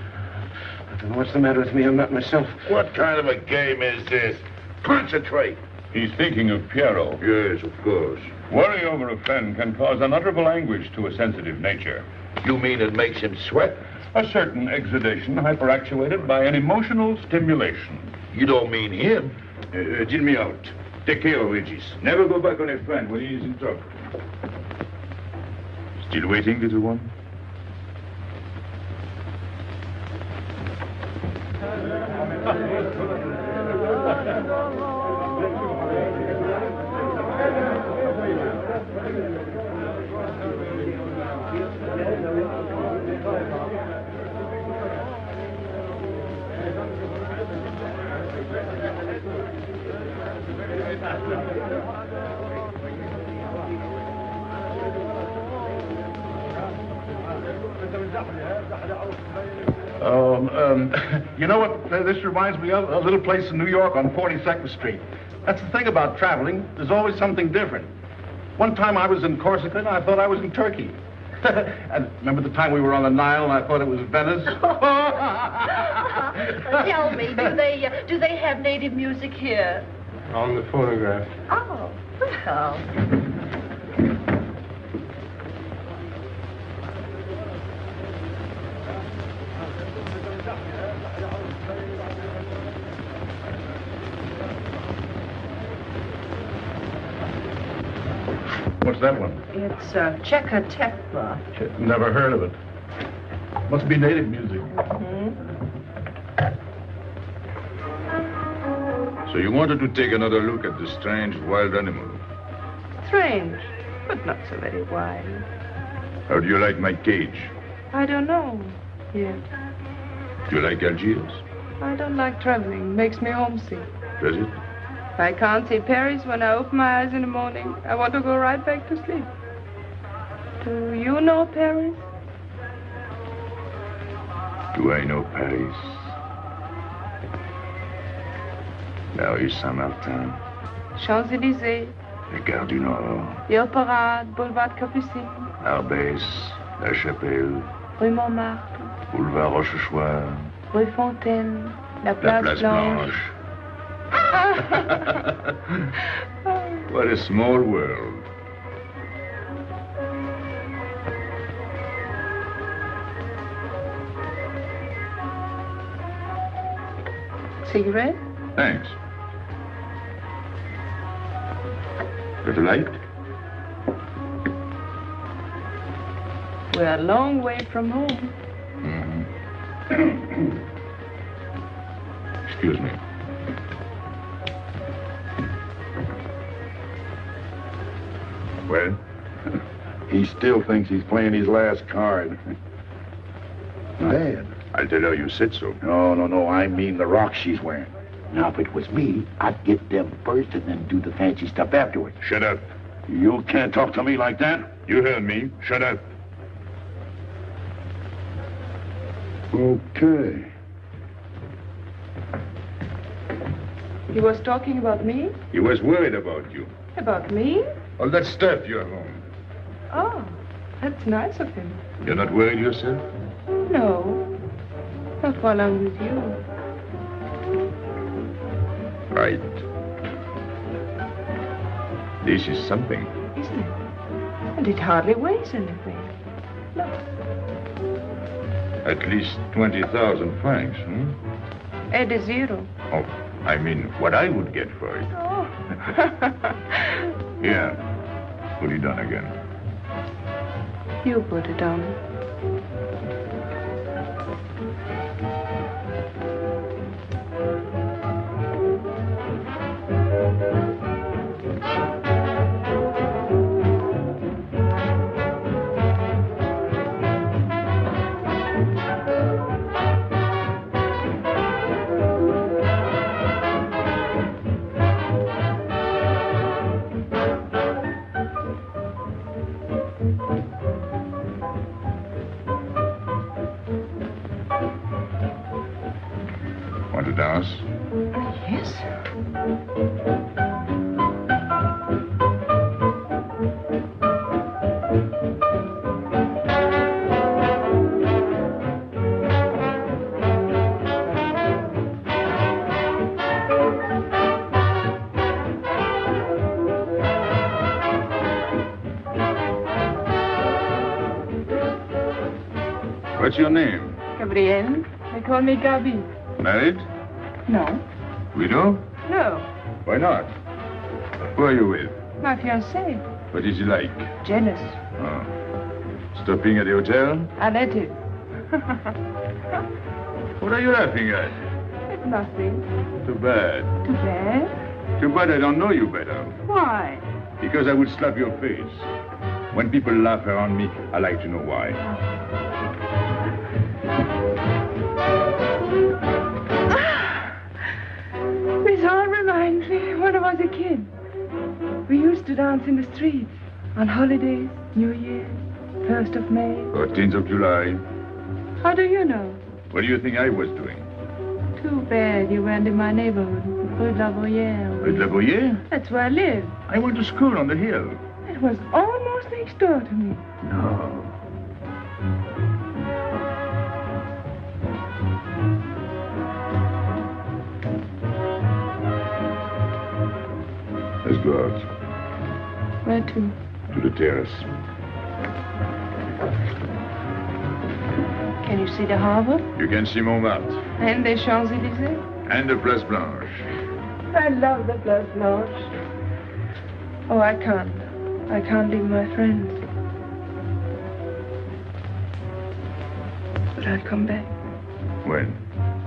Speaker 7: I don't know what's the matter with me. I'm not myself.
Speaker 6: What kind of a game is this? Concentrate.
Speaker 5: He's thinking of Pierrot.
Speaker 6: Yes, of course.
Speaker 5: Worry over a friend can cause unutterable anguish to a sensitive nature.
Speaker 6: You mean it makes him sweat?
Speaker 5: A certain exudation hyperactuated by an emotional stimulation.
Speaker 6: You don't mean him?
Speaker 5: Deal me out. Take care of Regis. Never go back on a friend when he is in trouble. Still waiting, little one?
Speaker 1: You know what this reminds me of? A little place in New York on 42nd Street. That's the thing about traveling. There's always something different. One time I was in Corsica and I thought I was in Turkey. And remember the time we were on the Nile and I thought it was Venice?
Speaker 13: Tell me, do they have native music here?
Speaker 10: On the phonograph.
Speaker 13: Oh, well.
Speaker 1: What's that one?
Speaker 13: It's Czeka Tekla.
Speaker 1: Never heard of it. Must be native music.
Speaker 5: So you wanted to take another look at this strange wild animal.
Speaker 8: Strange, but not so very wild.
Speaker 5: How do you like my cage?
Speaker 8: I don't know yet.
Speaker 5: Do you like Algiers?
Speaker 8: I don't like traveling. Makes me homesick.
Speaker 5: Does it?
Speaker 8: I can't see Paris when I open my eyes in the morning. I want to go right back to sleep. Do you know Paris?
Speaker 5: Do I know Paris? La rue Saint-Martin.
Speaker 8: Champs-Élysées.
Speaker 5: La Gare du Nord.
Speaker 8: Ile Parade, Boulevard Capucine.
Speaker 5: Arbès. La Chapelle.
Speaker 8: Rue Montmartre.
Speaker 5: Boulevard Rochechouart.
Speaker 8: Rue Fontaine. La
Speaker 5: La
Speaker 8: Place
Speaker 5: Place
Speaker 8: Blanche.
Speaker 5: Blanche. What a small world.
Speaker 8: Cigarette?
Speaker 5: Thanks. Got a light?
Speaker 8: We're a long way from home.
Speaker 5: Excuse me. Well?
Speaker 1: He still thinks he's playing his last card. Bad.
Speaker 5: I'll tell her you said so.
Speaker 1: No. I mean the rock she's wearing.
Speaker 14: Now, if it was me, I'd get them first and then do the fancy stuff afterwards.
Speaker 5: Shut up.
Speaker 1: You can't talk to me like that.
Speaker 5: You heard me. Shut up.
Speaker 1: Okay.
Speaker 8: He was talking about me?
Speaker 5: He was worried about you.
Speaker 8: About me?
Speaker 5: All that stuff you have on.
Speaker 8: Oh, that's nice of him.
Speaker 5: You're not worried yourself?
Speaker 8: No, not while I'm with you.
Speaker 5: Right. This is something.
Speaker 8: Isn't it? And it hardly weighs anything. Look.
Speaker 5: At least 20,000 francs, hmm?
Speaker 8: Add a zero.
Speaker 5: Oh, I mean, what I would get for it.
Speaker 8: Oh.
Speaker 5: Here, put it on again.
Speaker 8: You put it on.
Speaker 5: Want to dance?
Speaker 8: Yes.
Speaker 5: What's your name?
Speaker 8: Gabrielle. They call me Gabi.
Speaker 5: Married?
Speaker 8: No.
Speaker 5: Widow?
Speaker 8: No.
Speaker 5: Why not? Who are you with?
Speaker 8: My fiancé.
Speaker 5: What is he like?
Speaker 8: Jealous.
Speaker 5: Oh. Stopping at the hotel?
Speaker 8: I let him.
Speaker 5: What are you laughing at?
Speaker 8: It's nothing.
Speaker 5: Too bad.
Speaker 8: Too bad?
Speaker 5: Too bad I don't know you better.
Speaker 8: Why?
Speaker 5: Because I would slap your face. When people laugh around me, I like to know why.
Speaker 8: This all reminds me when I was a kid. We used to dance in the streets on holidays, New Year's, 1st of May.
Speaker 5: 14th of July.
Speaker 8: How do you know?
Speaker 5: What do you think I was doing?
Speaker 8: Too bad you weren't in my neighborhood, Rue de la Bruyère.
Speaker 5: Rue de la Bruyère?
Speaker 8: That's where I live.
Speaker 5: I went to school on the hill.
Speaker 8: It was almost next door to me.
Speaker 5: No. Let's go out.
Speaker 8: Where to?
Speaker 5: To the terrace.
Speaker 8: Can you see the harbor?
Speaker 5: You can see Montmartre.
Speaker 8: And the Champs-Élysées?
Speaker 5: And the Place Blanche.
Speaker 8: I love the Place Blanche. Oh, I can't. I can't leave my friends. But I'll come back.
Speaker 5: When?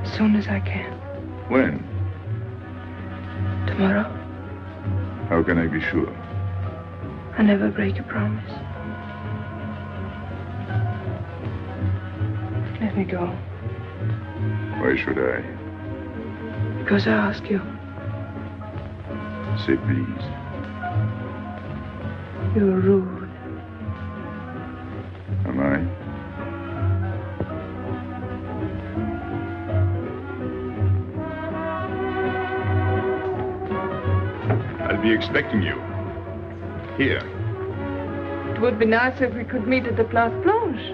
Speaker 8: As soon as I can.
Speaker 5: When?
Speaker 8: Tomorrow.
Speaker 5: How can I be sure?
Speaker 8: I never break a promise. Let me go.
Speaker 5: Why should I?
Speaker 8: Because I ask you.
Speaker 5: Say please.
Speaker 8: You're rude.
Speaker 5: Am I? I'll be expecting you. Here.
Speaker 8: It would be nice if we could meet at the Place Blanche.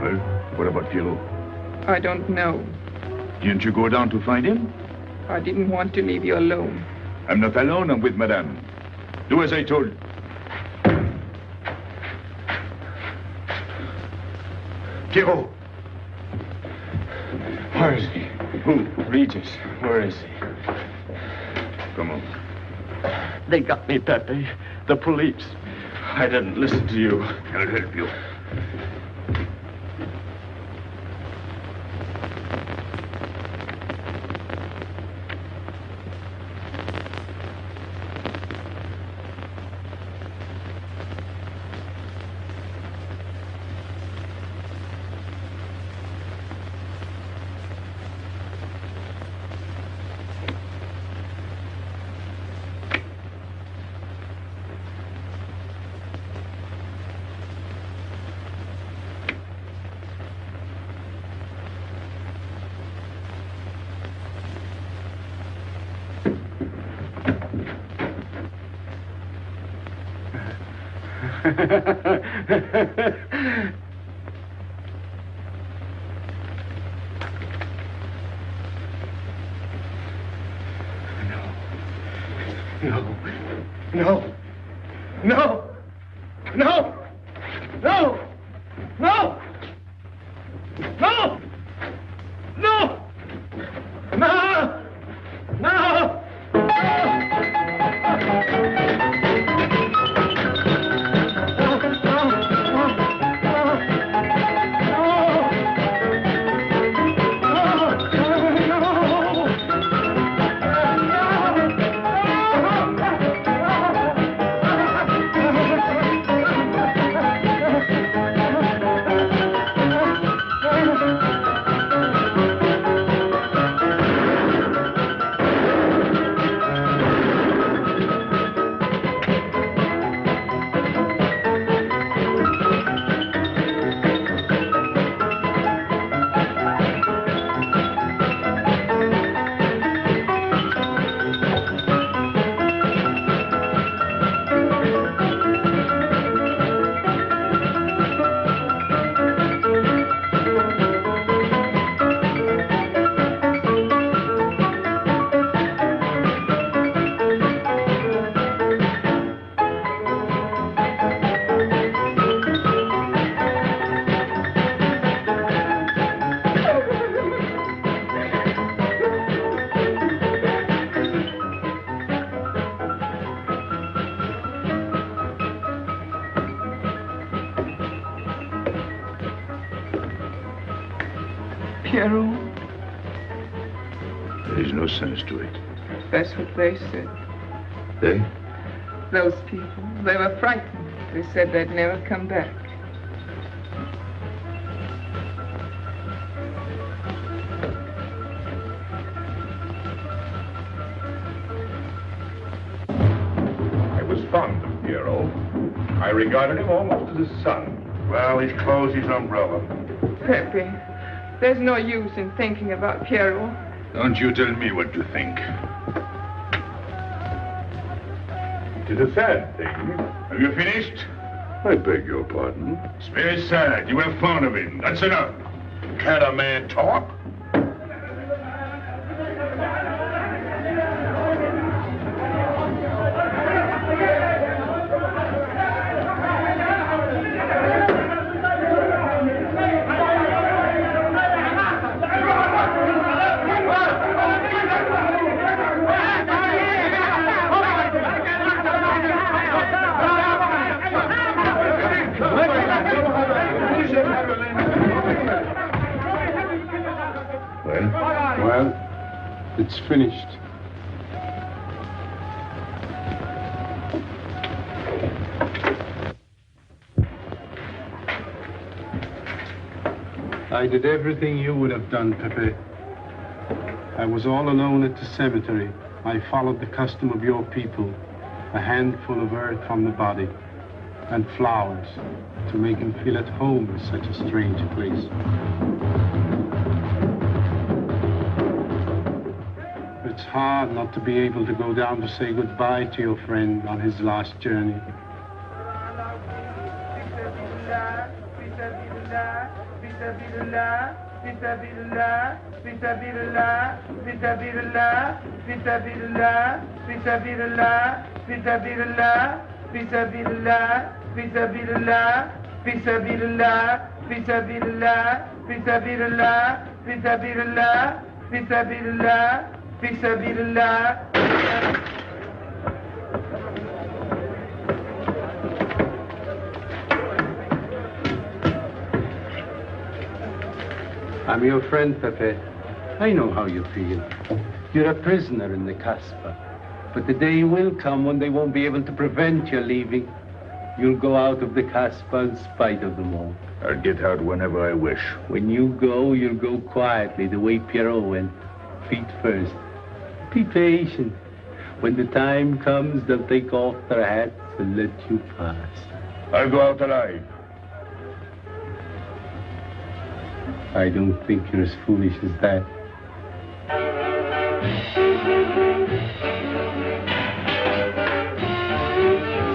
Speaker 5: Well, what about Pierrot?
Speaker 8: I don't know.
Speaker 5: Didn't you go down to find him?
Speaker 8: I didn't want to leave you alone.
Speaker 5: I'm not alone, I'm with Madame. Do as I told. Pierrot!
Speaker 10: Where is he?
Speaker 5: Who?
Speaker 10: Regis. Where is he?
Speaker 5: Come on.
Speaker 10: They got me, Pepe. The police. I didn't listen to you.
Speaker 5: I'll help you.
Speaker 10: No. No. No. No. No. No. No. No. No. No.
Speaker 8: Pierrot,
Speaker 5: There's no sense to it.
Speaker 8: that's what they said.
Speaker 5: They?
Speaker 8: Those people, they were frightened. They said they'd never come back.
Speaker 11: I was fond of Pierrot. I regarded him almost as a son.
Speaker 6: Well, he's closed his umbrella.
Speaker 8: Pepe, there's no use in thinking about Pierrot.
Speaker 5: Don't you tell me what to think.
Speaker 11: It is a sad thing.
Speaker 5: Have you finished?
Speaker 6: I beg your pardon.
Speaker 5: It's very sad. You were fond of him. That's enough.
Speaker 6: Can't a man talk?
Speaker 4: Well, it's finished. I did everything you would have done, Pepe. I was all alone at the cemetery. I followed the custom of your people, a handful of earth from the body, and flowers to make him feel at home in such a strange place. It's hard not to be able to go down to say goodbye to your friend on his last journey. I'm your friend, Pepe. I know how you feel. You're a prisoner in the Casbah. But the day will come when they won't be able to prevent your leaving. You'll go out of the Casbah in spite of them all.
Speaker 5: I'll get out whenever I wish.
Speaker 4: When you go, you'll go quietly, the way Pierrot went. Feet first. Be patient. When the time comes, they'll take off their hats and let you pass.
Speaker 5: I'll go out alive.
Speaker 4: I don't think you're as foolish as that.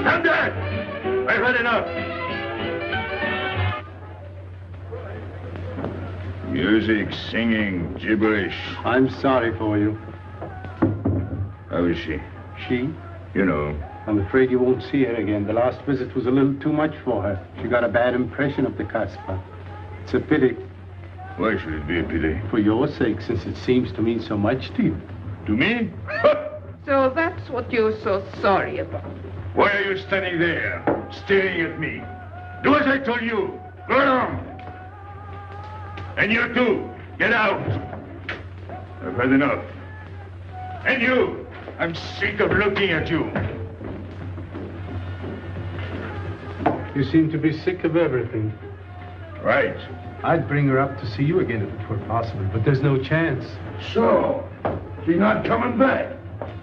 Speaker 5: Stand there! I
Speaker 1: had enough.
Speaker 5: Music, singing, gibberish.
Speaker 4: I'm sorry for you.
Speaker 5: How is she?
Speaker 4: She?
Speaker 5: You know.
Speaker 4: I'm afraid you won't see her again. The last visit was a little too much for her. She got a bad impression of the Kasbah. It's a pity.
Speaker 5: Why should it be a pity?
Speaker 4: For your sake, since it seems to mean so much to you.
Speaker 5: To me?
Speaker 8: So that's what you're so sorry about.
Speaker 1: Why are you standing there, staring at me? Do as I told you. Go along. And you too, get out. I've had enough. And you, I'm sick of looking at you.
Speaker 4: You seem to be sick of everything.
Speaker 1: Right.
Speaker 4: I'd bring her up to see you again if it were possible, but there's no chance.
Speaker 1: So, she's not coming back.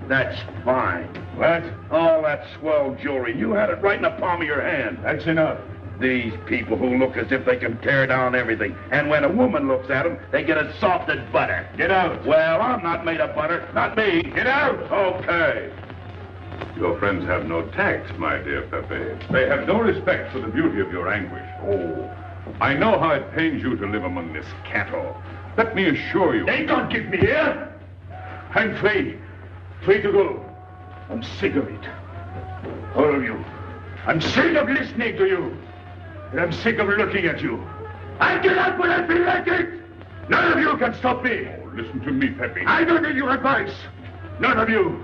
Speaker 6: That's fine.
Speaker 1: What?
Speaker 6: All that swell jewelry, you had it right in the palm of your hand.
Speaker 1: That's enough.
Speaker 6: These people who look as if they can tear down everything. And when a woman looks at them, they get as soft as butter.
Speaker 1: Get out.
Speaker 6: Well, I'm not made of butter. Not me.
Speaker 1: Get out.
Speaker 6: Okay.
Speaker 11: Your friends have no tact, my dear Pepe. They have no respect for the beauty of your anguish. Oh, I know how it pains you to live among this cattle. Let me assure you...
Speaker 1: They don't keep me here. I'm free. Free to go. I'm sick of it. All of you. I'm sick of listening to you. And I'm sick of looking at you. I get out when I feel like it. None of you can stop me.
Speaker 11: Oh, listen to me, Pepe.
Speaker 1: I don't need your advice. None of you.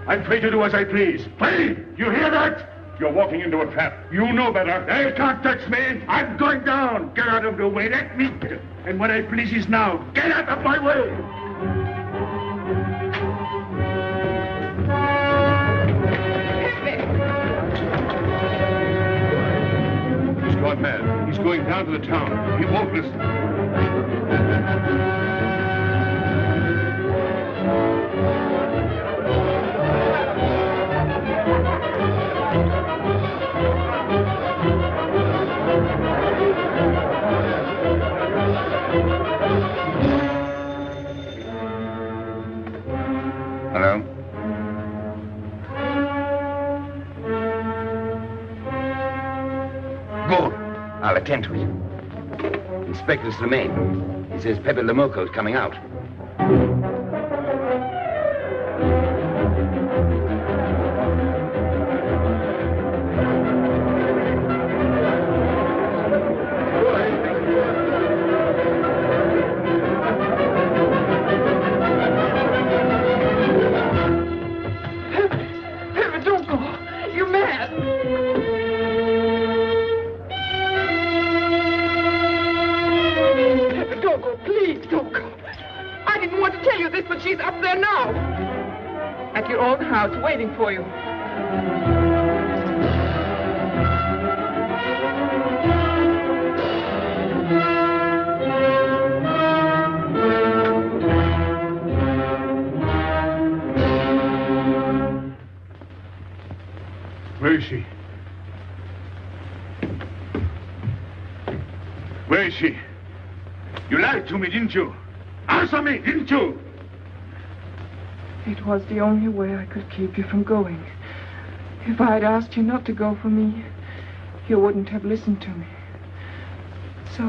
Speaker 1: I'm free to do as I please. Free! You hear that?
Speaker 11: You're walking into a trap. You know better.
Speaker 1: They can't touch me. I'm going down. Get out of the way. Let me. And what I please is now. Get out of my way.
Speaker 11: He's gone mad. He's going down to the town. He won't listen.
Speaker 2: Hello? Good. I'll attend to it. Inspector Slemaine. He says Pepe Lamoco's coming out.
Speaker 8: She's up there now. At your own house, waiting for you.
Speaker 1: Where is she? Where is she? You lied to me, didn't you? Answer me, didn't you?
Speaker 8: It was the only way I could keep you from going. If I'd asked you not to go for me, you wouldn't have listened to me. So...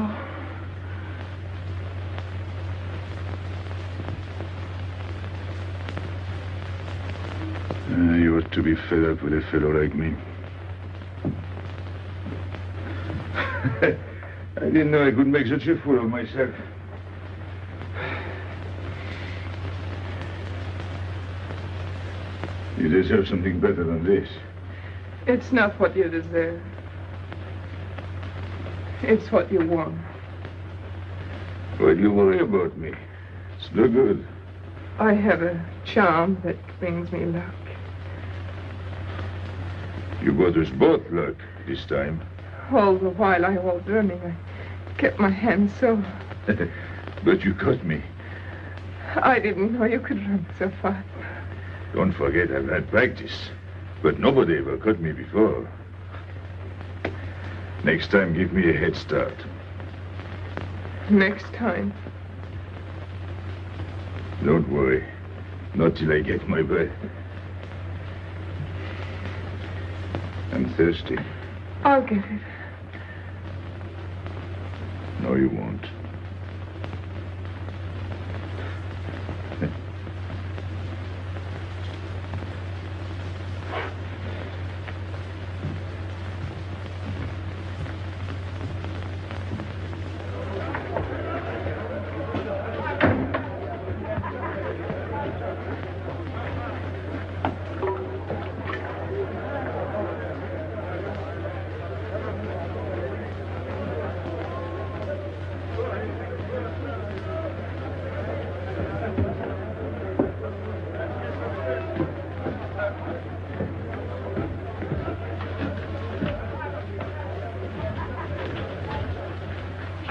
Speaker 5: You ought to be fed up with a fellow like me. I didn't know I could make such a fool of myself. You deserve something better than this.
Speaker 8: It's not what you deserve. It's what you want.
Speaker 5: Why do you worry about me? It's no good.
Speaker 8: I have a charm that brings me luck.
Speaker 5: You brought us both luck this time.
Speaker 8: All the while I was running, I kept my hand so...
Speaker 5: But you caught me.
Speaker 8: I didn't know you could run so fast.
Speaker 5: Don't forget I've had practice. But nobody ever caught me before. Next time, give me a head start.
Speaker 8: Next time.
Speaker 5: Don't worry. Not till I get my breath. I'm thirsty.
Speaker 8: I'll get it.
Speaker 5: No, you won't.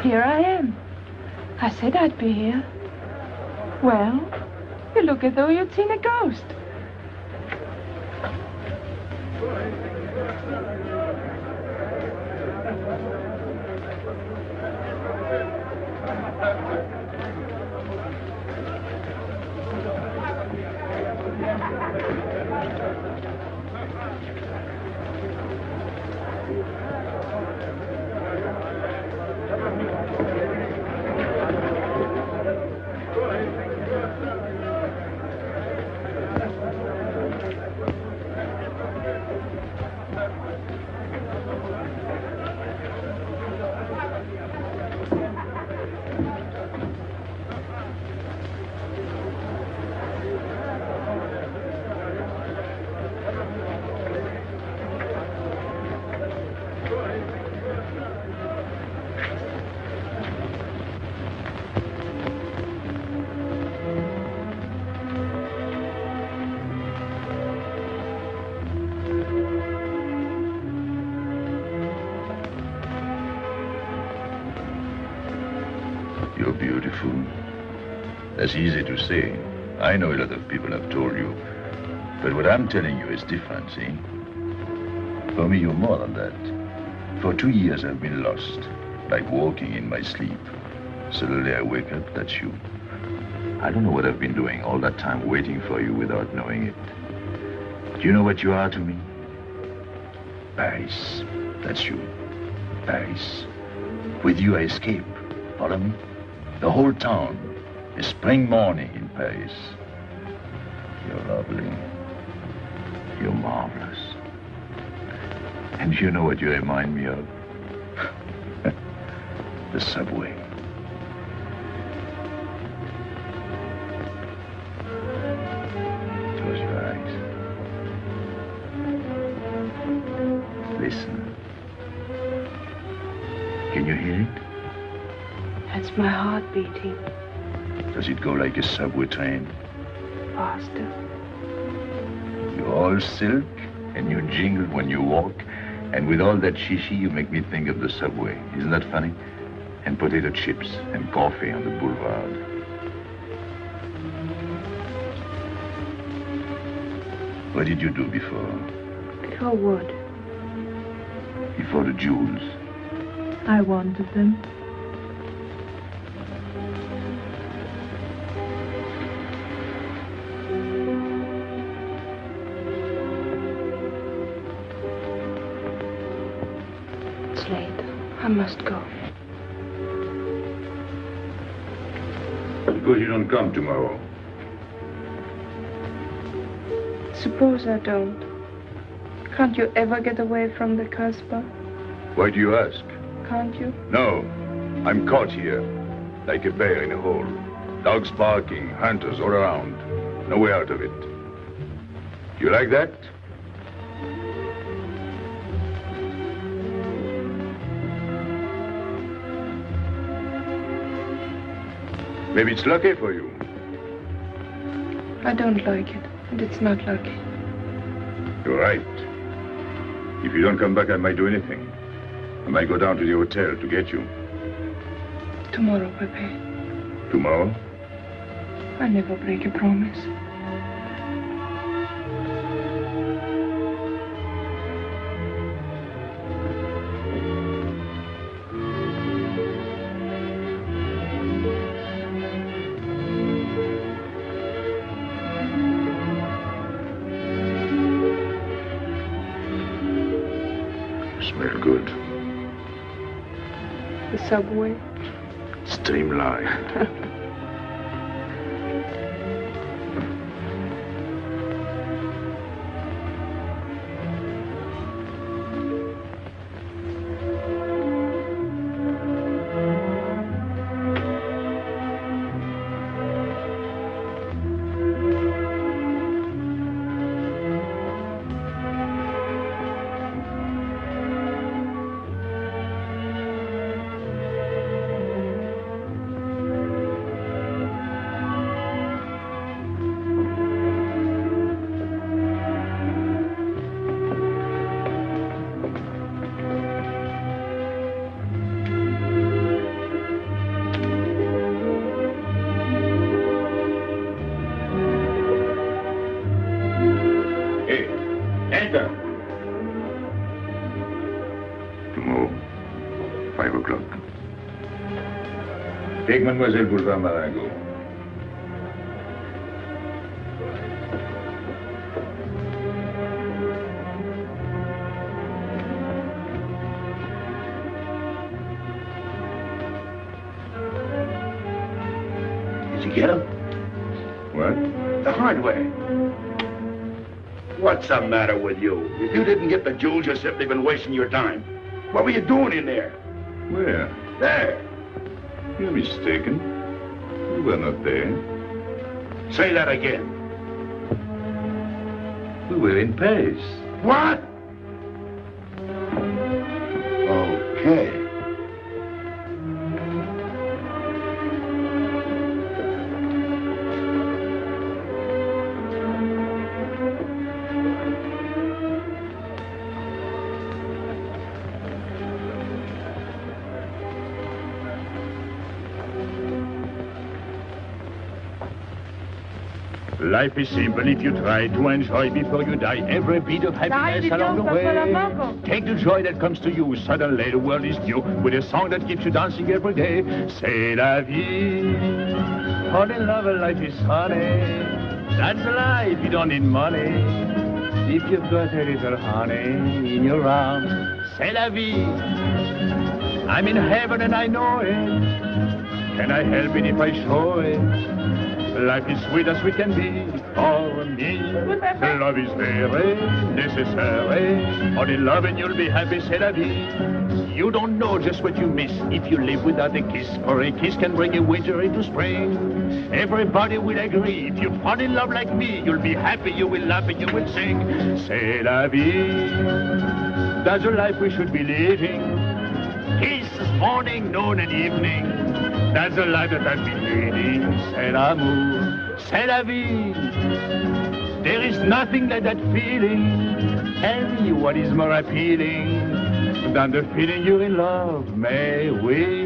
Speaker 8: Here I am. I said I'd be here. Well, you look as though you'd seen a ghost.
Speaker 5: You're beautiful. That's easy to say. I know a lot of people have told you. But what I'm telling you is different, see? For me, you're more than that. For 2 years, I've been lost, like walking in my sleep. Suddenly, I wake up, that's you. I don't know what I've been doing all that time waiting for you without knowing it. Do you know what you are to me? Paris. That's you. Paris. With you, I escape. Follow me? The whole town. A spring morning in Paris. You're lovely. You're marvelous. And you know what you remind me of? The subway. Close your eyes. Listen. Can you hear it?
Speaker 8: That's my heart beating.
Speaker 5: Does it go like a subway train?
Speaker 8: Faster.
Speaker 5: You're all silk, and you jingle when you walk, and with all that shishi, you make me think of the subway. Isn't that funny? And potato chips and coffee on the boulevard. What did you do before?
Speaker 8: Before what?
Speaker 5: Before the jewels.
Speaker 8: I wanted them. It's late. I must go.
Speaker 5: Suppose you don't come tomorrow.
Speaker 8: Suppose I don't. Can't you ever get away from the Casbah?
Speaker 5: Why do you ask?
Speaker 8: Can't you?
Speaker 5: No. I'm caught here, like a bear in a hole. Dogs barking, hunters all around. No way out of it. You like that? Maybe it's lucky for you.
Speaker 8: I don't like it, and it's not lucky.
Speaker 5: You're right. If you don't come back, I might do anything. I might go down to the hotel to get you.
Speaker 8: Tomorrow, Pepe.
Speaker 5: Tomorrow?
Speaker 8: I never break a promise.
Speaker 5: Smell good.
Speaker 8: The subway.
Speaker 5: Streamlined. Take Mademoiselle Boulevard Marengo.
Speaker 14: Did you get him?
Speaker 5: What?
Speaker 14: The hardware.
Speaker 6: What's the matter with you? If you didn't get the jewels, you've simply been wasting your time. What were you doing in there?
Speaker 5: Where?
Speaker 6: There.
Speaker 5: You're mistaken. We were not there.
Speaker 6: Say that again.
Speaker 5: We were in Paris.
Speaker 6: What?
Speaker 14: Okay.
Speaker 11: Life is simple if you try to enjoy before you die every bit of happiness along the way. Take the joy that comes to you. Suddenly the world is new with a song that keeps you dancing every day. C'est la vie. Fall in love and life is honey. That's life, you don't need money. If you've got a little honey in your arms, c'est la vie. I'm in heaven and I know it. Can I help it if I show it? Life is sweet as we can be for me. Love is very necessary. Fall in love and you'll be happy, c'est la vie. You don't know just what you miss if you live without a kiss. For a kiss can bring a winter into spring. Everybody will agree. If you fall in love like me, you'll be happy, you will laugh and you will sing. C'est la vie. That's the life we should be living. Kiss morning, noon and evening. That's the life that I've been leading. C'est l'amour, c'est la vie. There is nothing like that feeling. Tell me what is more appealing than the feeling you're in love, may we?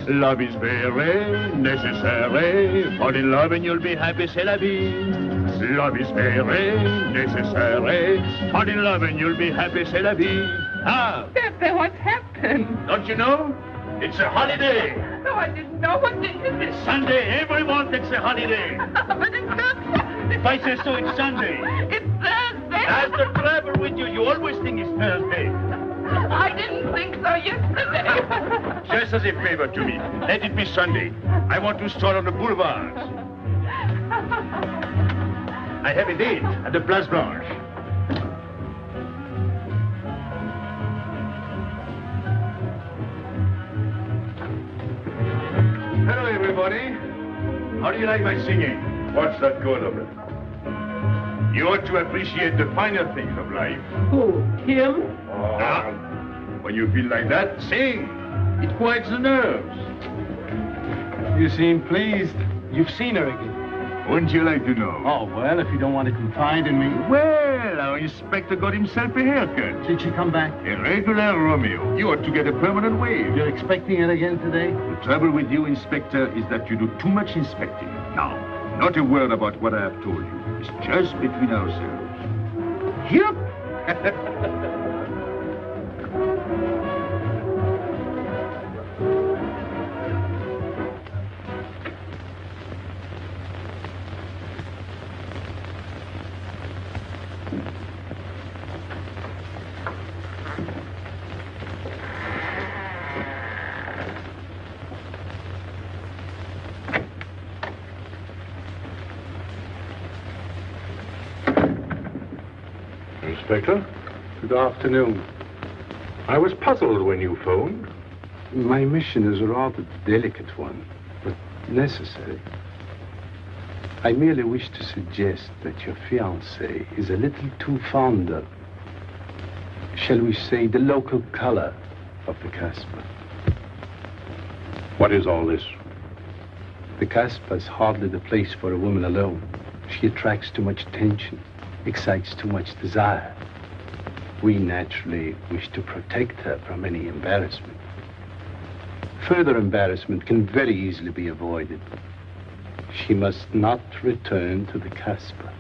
Speaker 11: Love is very necessary. Fall in love and you'll be happy, c'est la vie. Love is very necessary. Fall in love and you'll be happy, c'est la vie. Ah!
Speaker 8: Pepe, what's happened?
Speaker 11: Don't you know? It's a holiday.
Speaker 8: No, I didn't know. What day is it?
Speaker 11: It's Sunday. Everyone takes a holiday.
Speaker 8: But it's not Sunday.
Speaker 11: If I say so, it's Sunday.
Speaker 8: It's Thursday.
Speaker 11: That's the trouble with you. You always think it's Thursday.
Speaker 8: I didn't think so yesterday.
Speaker 11: Just as a favor to me, let it be Sunday. I want to stroll on the boulevards. I have a date at the Place Blanche. Hello, everybody. How do you like my singing? What's that good of it? You ought to appreciate the finer things of life.
Speaker 9: Who? Him?
Speaker 11: Ah, when you feel like that, sing. It quiets the nerves.
Speaker 4: You seem pleased. You've seen her again.
Speaker 11: Wouldn't you like to know?
Speaker 4: Oh, well, if you don't want to confide in me.
Speaker 11: Well, our inspector got himself a haircut.
Speaker 4: Did she come back?
Speaker 11: A regular Romeo. You ought to get a permanent wave.
Speaker 4: You're expecting it again today?
Speaker 11: The trouble with you, Inspector, is that you do too much inspecting. Now, not a word about what I have told you. It's just between ourselves. Yep.
Speaker 3: Inspector. Good afternoon. I was puzzled when you phoned.
Speaker 4: My mission is a rather delicate one, but necessary. I merely wish to suggest that your fiancé is a little too fond of, shall we say, the local color of the Casbah.
Speaker 3: What is all this?
Speaker 4: The Casbah is hardly the place for a woman alone. She attracts too much attention, excites too much desire. We naturally wish to protect her from any embarrassment. Further embarrassment can very easily be avoided. She must not return to the Casbah.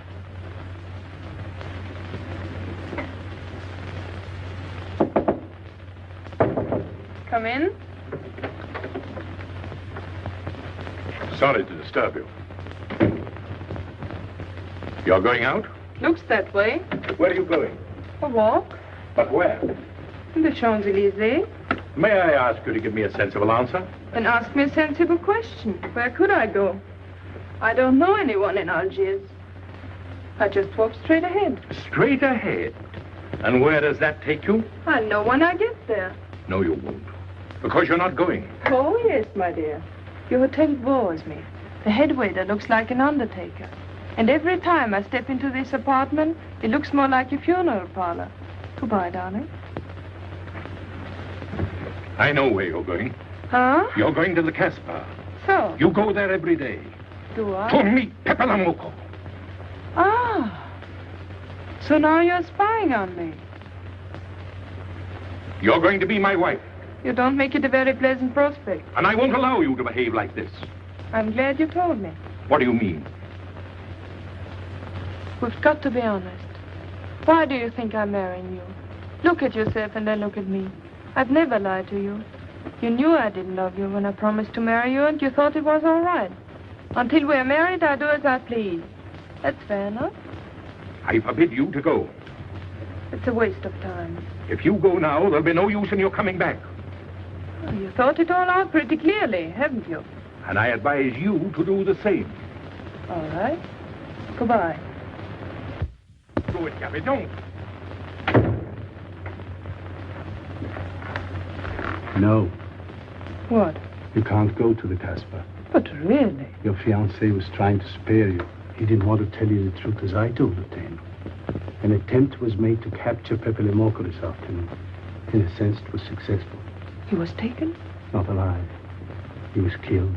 Speaker 8: Come in.
Speaker 3: Sorry to disturb you. You're going out?
Speaker 8: Looks that way.
Speaker 3: Where are you going?
Speaker 8: A walk.
Speaker 3: But where?
Speaker 8: In the Champs-Élysées.
Speaker 3: May I ask you to give me a sensible answer?
Speaker 8: Then ask me a sensible question. Where could I go? I don't know anyone in Algiers. I just walk straight ahead.
Speaker 3: Straight ahead? And where does that take you?
Speaker 8: I'll know when I get there.
Speaker 3: No, you won't. Because you're not going.
Speaker 8: Oh, yes, my dear. Your hotel bores me. The head waiter looks like an undertaker. And every time I step into this apartment, it looks more like a funeral parlor. Goodbye, darling.
Speaker 3: I know where you're going.
Speaker 8: Huh?
Speaker 3: You're going to the Casbah.
Speaker 8: So?
Speaker 3: You go there every day.
Speaker 8: Do I?
Speaker 3: To meet Pepe Lamarr.
Speaker 8: Ah. So now you're spying on me.
Speaker 3: You're going to be my wife.
Speaker 8: You don't make it a very pleasant prospect.
Speaker 3: And I won't allow you to behave like this.
Speaker 8: I'm glad you told me.
Speaker 3: What do you mean?
Speaker 8: We've got to be honest. Why do you think I'm marrying you? Look at yourself and then look at me. I've never lied to you. You knew I didn't love you when I promised to marry you, and you thought it was all right. Until we're married, I do as I please. That's fair enough.
Speaker 3: I forbid you to go.
Speaker 8: It's a waste of time.
Speaker 3: If you go now, there'll be no use in your coming back.
Speaker 8: Oh, you thought it all out pretty clearly, haven't you?
Speaker 3: And I advise you to do the same.
Speaker 8: All right. Goodbye.
Speaker 3: Do it, Gabby, don't.
Speaker 4: No.
Speaker 8: What?
Speaker 4: You can't go to the Casbah.
Speaker 8: But really?
Speaker 4: Your fiancé was trying to spare you. He didn't want to tell you the truth as I do, Lieutenant. An attempt was made to capture Pepe Lamarr this afternoon. In a sense, it was successful.
Speaker 8: He was taken?
Speaker 4: Not alive. He was killed.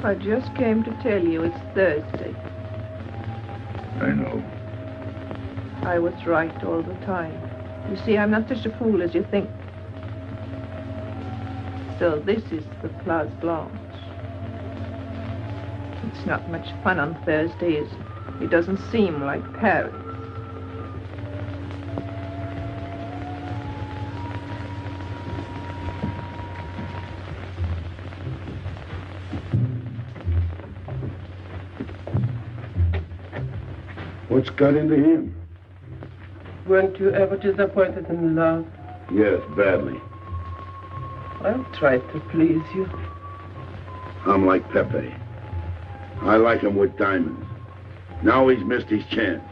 Speaker 8: I just came to tell you it's Thursday.
Speaker 5: I know.
Speaker 8: I was right all the time. You see, I'm not such a fool as you think. So this is the Place Blanche. It's not much fun on Thursdays. It doesn't seem like Paris.
Speaker 1: What's got into him?
Speaker 9: Weren't you ever disappointed in love?
Speaker 1: Yes, badly.
Speaker 9: I'll try to please you.
Speaker 1: I'm like Pepe. I like him with diamonds. Now he's missed his chance.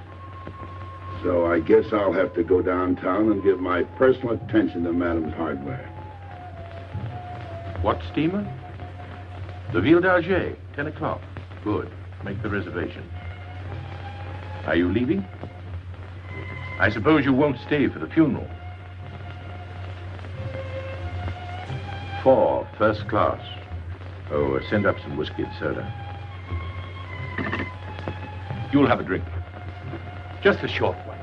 Speaker 1: So I guess I'll have to go downtown and give my personal attention to Madame's hardware.
Speaker 5: What steamer? The Ville d'Alger, 10 o'clock. Good. Make the reservation. Are you leaving? I suppose you won't stay for the funeral. 4, first class. Oh, send up some whiskey and soda. You'll have a drink.
Speaker 11: Just a short one.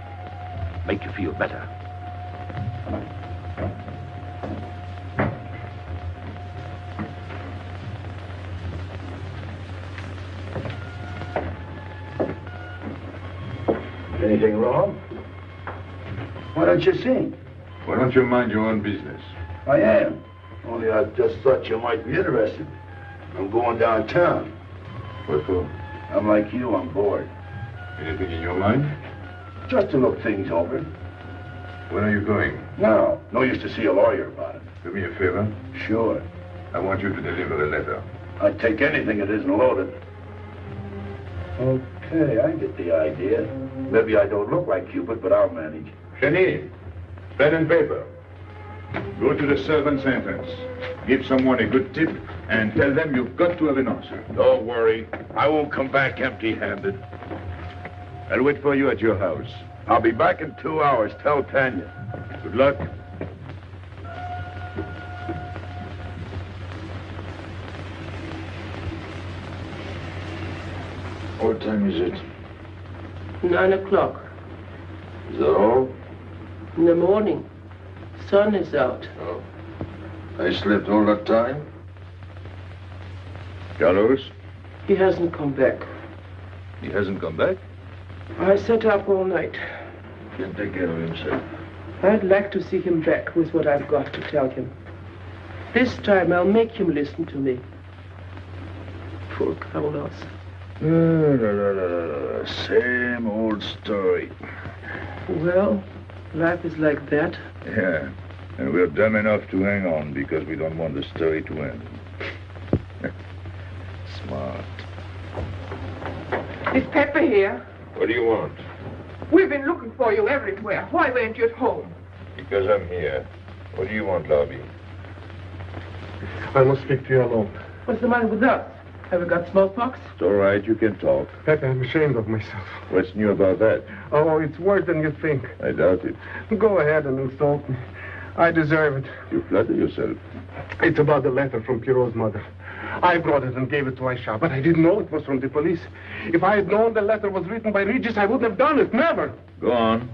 Speaker 11: Make you feel better.
Speaker 14: Anything wrong? Why don't you sing?
Speaker 5: Why don't you mind your own business?
Speaker 14: I am. Only I just thought you might be interested. I'm going downtown.
Speaker 5: What for?
Speaker 14: I'm like you, I'm bored.
Speaker 5: Anything in your mind?
Speaker 14: Just to look things over.
Speaker 5: When are you going?
Speaker 14: No use to see a lawyer about it.
Speaker 5: Do me a favor.
Speaker 14: Sure.
Speaker 5: I want you to deliver a letter.
Speaker 14: I'd take anything that isn't loaded. Okay, I get the idea. Maybe I don't look like Cupid, but I'll manage.
Speaker 5: Hedy, pen and paper. Go to the servant's entrance. Give someone a good tip and tell them you've got to have an answer.
Speaker 6: Don't worry. I won't come back empty-handed.
Speaker 5: I'll wait for you at your house.
Speaker 6: I'll be back in 2 hours. Tell Tanya.
Speaker 5: Good luck.
Speaker 14: What time is it?
Speaker 9: 9 o'clock.
Speaker 14: Is that all?
Speaker 9: In the morning. Sun is out.
Speaker 14: Oh. I slept all that time?
Speaker 5: Carlos?
Speaker 9: He hasn't come back.
Speaker 5: He hasn't come back?
Speaker 9: I sat up all night.
Speaker 14: Can't take care of himself.
Speaker 9: I'd like to see him back with what I've got to tell him. This time I'll make him listen to me. Poor Carlos.
Speaker 14: Same old story.
Speaker 9: Well, life is like that.
Speaker 5: Yeah. And we're dumb enough to hang on because we don't want the story to end. Smart.
Speaker 8: Is Pepper here?
Speaker 5: What do you want?
Speaker 8: We've been looking for you everywhere. Why weren't you at home?
Speaker 5: Because I'm here. What do you want, Lobby?
Speaker 10: I must speak to you alone.
Speaker 9: What's the matter with us? Have we got smallpox?
Speaker 5: It's all right, you can talk.
Speaker 10: Pepe, I'm ashamed of myself.
Speaker 5: What's new about that?
Speaker 10: Oh, it's worse than you think.
Speaker 5: I doubt it.
Speaker 10: Go ahead and insult me. I deserve it.
Speaker 5: You flatter yourself.
Speaker 10: It's about the letter from Pierrot's mother. I brought it and gave it to Aisha, but I didn't know it was from the police. If I had known the letter was written by Regis, I wouldn't have done it. Never.
Speaker 5: Go on.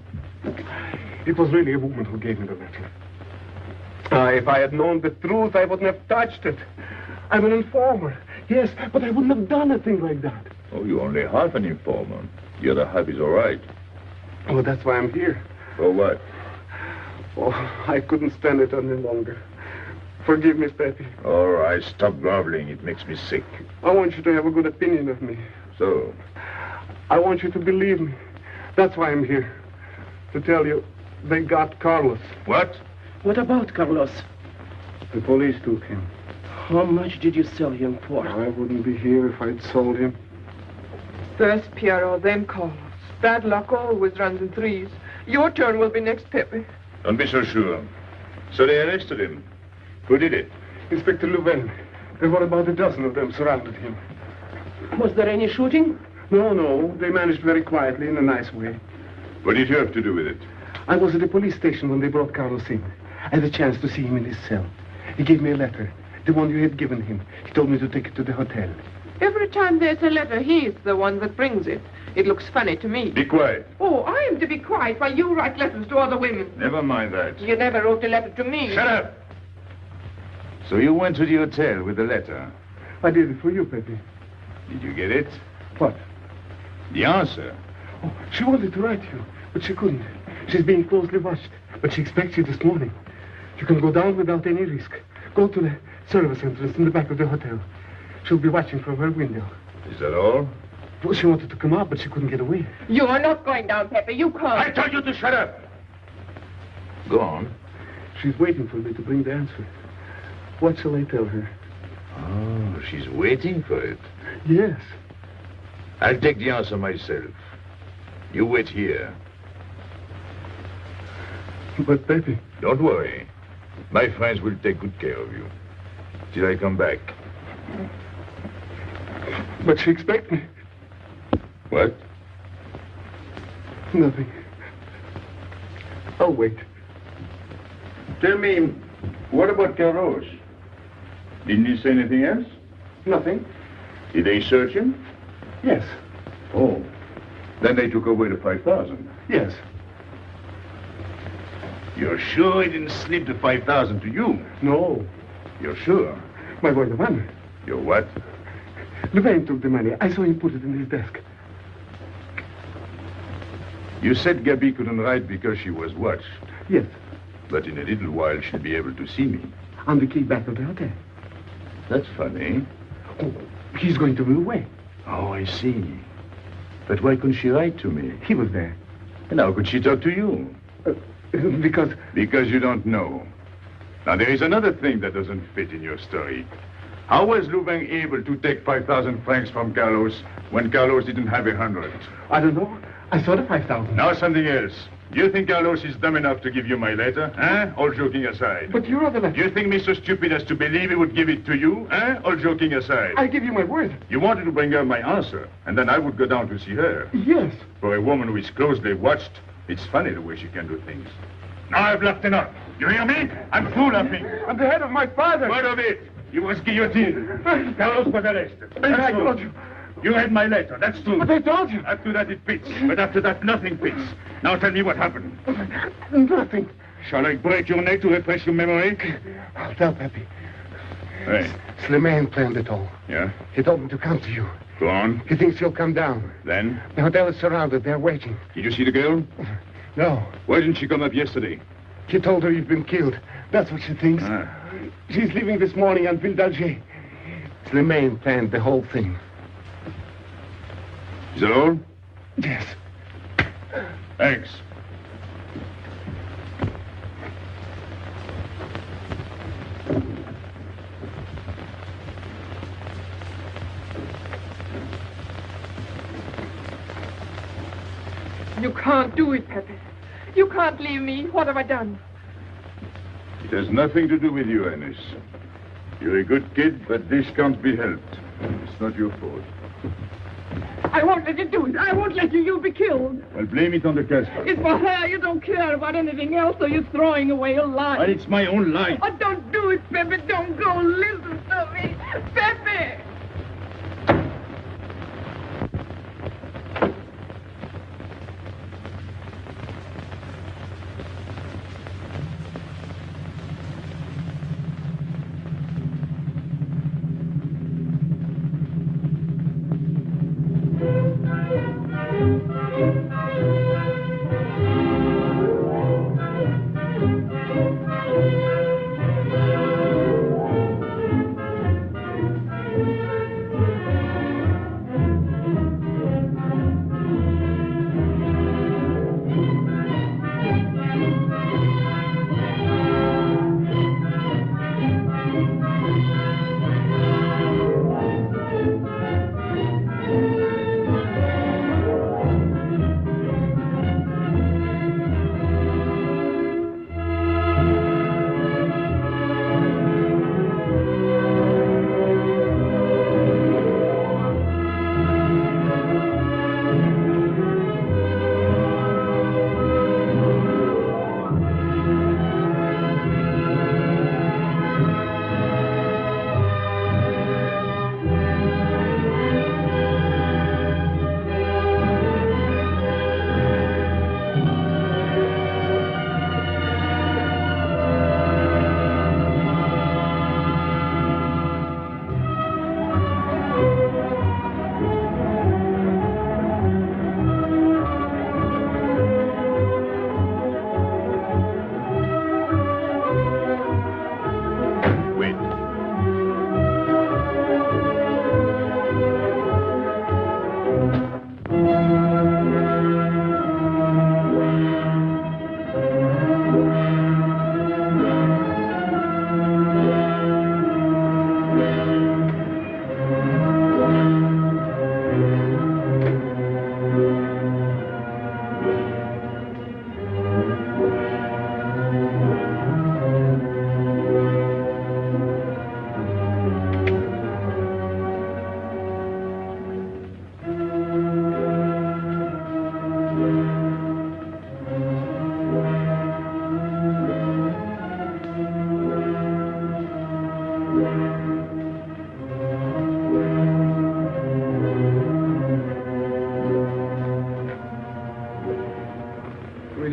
Speaker 10: It was really a woman who gave me the letter. If I had known the truth, I wouldn't have touched it. I'm an informer. Yes, but I wouldn't have done a thing like that.
Speaker 5: Oh, you're only half an informer. The other half is all right.
Speaker 10: Oh, that's why I'm here.
Speaker 5: For what?
Speaker 10: Oh, I couldn't stand it any longer. Forgive me, Pepe.
Speaker 5: All right, stop groveling. It makes me sick.
Speaker 10: I want you to have a good opinion of me.
Speaker 5: So?
Speaker 10: I want you to believe me. That's why I'm here. To tell you, they got Carlos.
Speaker 5: What?
Speaker 9: What about Carlos?
Speaker 10: The police took him.
Speaker 9: How much did you sell him for?
Speaker 10: I wouldn't be here if I'd sold him.
Speaker 8: First Pierrot, then Carlos. Bad luck always runs in threes. Your turn will be next, Pepe.
Speaker 5: Don't be so sure. So they arrested him. Who did it?
Speaker 10: Inspector Louvain. There were about a dozen of them surrounded him.
Speaker 9: Was there any shooting?
Speaker 10: No. They managed very quietly in a nice way.
Speaker 5: What did you have to do with it?
Speaker 10: I was at the police station when they brought Carlos in. I had a chance to see him in his cell. He gave me a letter. The one you had given him. He told me to take it to the hotel.
Speaker 8: Every time there's a letter, he's the one that brings it. It looks funny to me.
Speaker 5: Be quiet.
Speaker 8: Oh, I am to be quiet while you write letters to other women.
Speaker 5: Never mind that.
Speaker 8: You never wrote a letter to me.
Speaker 5: Shut up! So you went to the hotel with the letter?
Speaker 10: I did it for you, Pepe.
Speaker 5: Did you get it?
Speaker 10: What?
Speaker 5: The answer.
Speaker 10: Oh, she wanted to write you, but she couldn't. She's being closely watched, but she expects you this morning. You can go down without any risk. Go to the service entrance in the back of the hotel. She'll be watching from her window.
Speaker 5: Is that all?
Speaker 10: Well, she wanted to come out, but she couldn't get away.
Speaker 8: You are not going down, Pepe. You can't.
Speaker 5: I told you to shut up! Go on.
Speaker 10: She's waiting for me to bring the answer. What shall I tell her?
Speaker 5: Oh, she's waiting for it.
Speaker 10: Yes.
Speaker 5: I'll take the answer myself. You wait here.
Speaker 10: But, Pepe...
Speaker 5: Don't worry. My friends will take good care of you. Till I come back.
Speaker 10: But she expects me.
Speaker 5: What?
Speaker 10: Nothing. I'll wait.
Speaker 5: Tell me, what about Carlos? Didn't he say anything else?
Speaker 10: Nothing.
Speaker 5: Did they search him?
Speaker 10: Yes.
Speaker 5: Oh. Then they took away the 5,000.
Speaker 10: Yes.
Speaker 5: You're sure he didn't slip the 5,000 to you?
Speaker 10: No.
Speaker 5: You're sure?
Speaker 10: My boy, the man.
Speaker 5: You're what?
Speaker 10: Louvain took the money. I saw him put it in his desk.
Speaker 5: You said Gabby couldn't write because she was watched.
Speaker 10: Yes.
Speaker 5: But in a little while, she'll be able to see me.
Speaker 10: On the key back of the hotel.
Speaker 5: That's funny.
Speaker 10: Oh, he's going to move away.
Speaker 5: Oh, I see. But why couldn't she write to me?
Speaker 10: He was there.
Speaker 5: And how could she talk to you?
Speaker 10: Because...
Speaker 5: Because you don't know. Now, there is another thing that doesn't fit in your story. How was Louvain able to take 5,000 francs from Carlos when Carlos didn't have 100?
Speaker 10: I don't know. I saw the 5,000.
Speaker 5: Now something else. Do you think Carlos is dumb enough to give you my letter? All joking aside.
Speaker 10: But you are the letter.
Speaker 5: You think me so stupid as to believe he would give it to you? All joking aside.
Speaker 10: I give you my word.
Speaker 5: You wanted to bring her my answer, and then I would go down to see her.
Speaker 10: Yes.
Speaker 5: For a woman who is closely watched, it's funny the way she can do things. Now I've laughed enough. You hear me? I'm through laughing.
Speaker 10: I'm the head of my father.
Speaker 5: What of it? He was guillotined. Carlos was arrested.
Speaker 10: I told you.
Speaker 5: You read my letter, that's true.
Speaker 10: But I told you.
Speaker 5: After that it fits, but after that nothing fits. Now tell me what happened.
Speaker 10: Nothing.
Speaker 5: Shall I break your neck to refresh your memory?
Speaker 10: I'll tell Pepe.
Speaker 5: Hey.
Speaker 10: Slimane planned it all.
Speaker 5: Yeah?
Speaker 10: He told me to come to you.
Speaker 5: Go on.
Speaker 10: He thinks you'll come down.
Speaker 5: Then?
Speaker 10: The hotel is surrounded. They're waiting.
Speaker 5: Did you see the girl?
Speaker 10: No.
Speaker 5: Why didn't she come up yesterday?
Speaker 10: He told her you've been killed. That's what she thinks. She's leaving this morning on Ville d'Alger. Slimane planned the whole thing.
Speaker 5: Is that all?
Speaker 10: Yes.
Speaker 5: Thanks.
Speaker 8: You can't do it, Pepe. You can't leave me. What have I done?
Speaker 5: It has nothing to do with you, Ines. You're a good kid, but this can't be helped. It's not your fault.
Speaker 8: I won't let you do it. I won't let you. You'll be killed.
Speaker 5: Well, blame it on the Casbah.
Speaker 8: It's for her. You don't care about anything else, so you're throwing away your life.
Speaker 5: But it's my own life.
Speaker 8: Oh, don't do it, Pepe. Don't go. Listen to me. Pepe!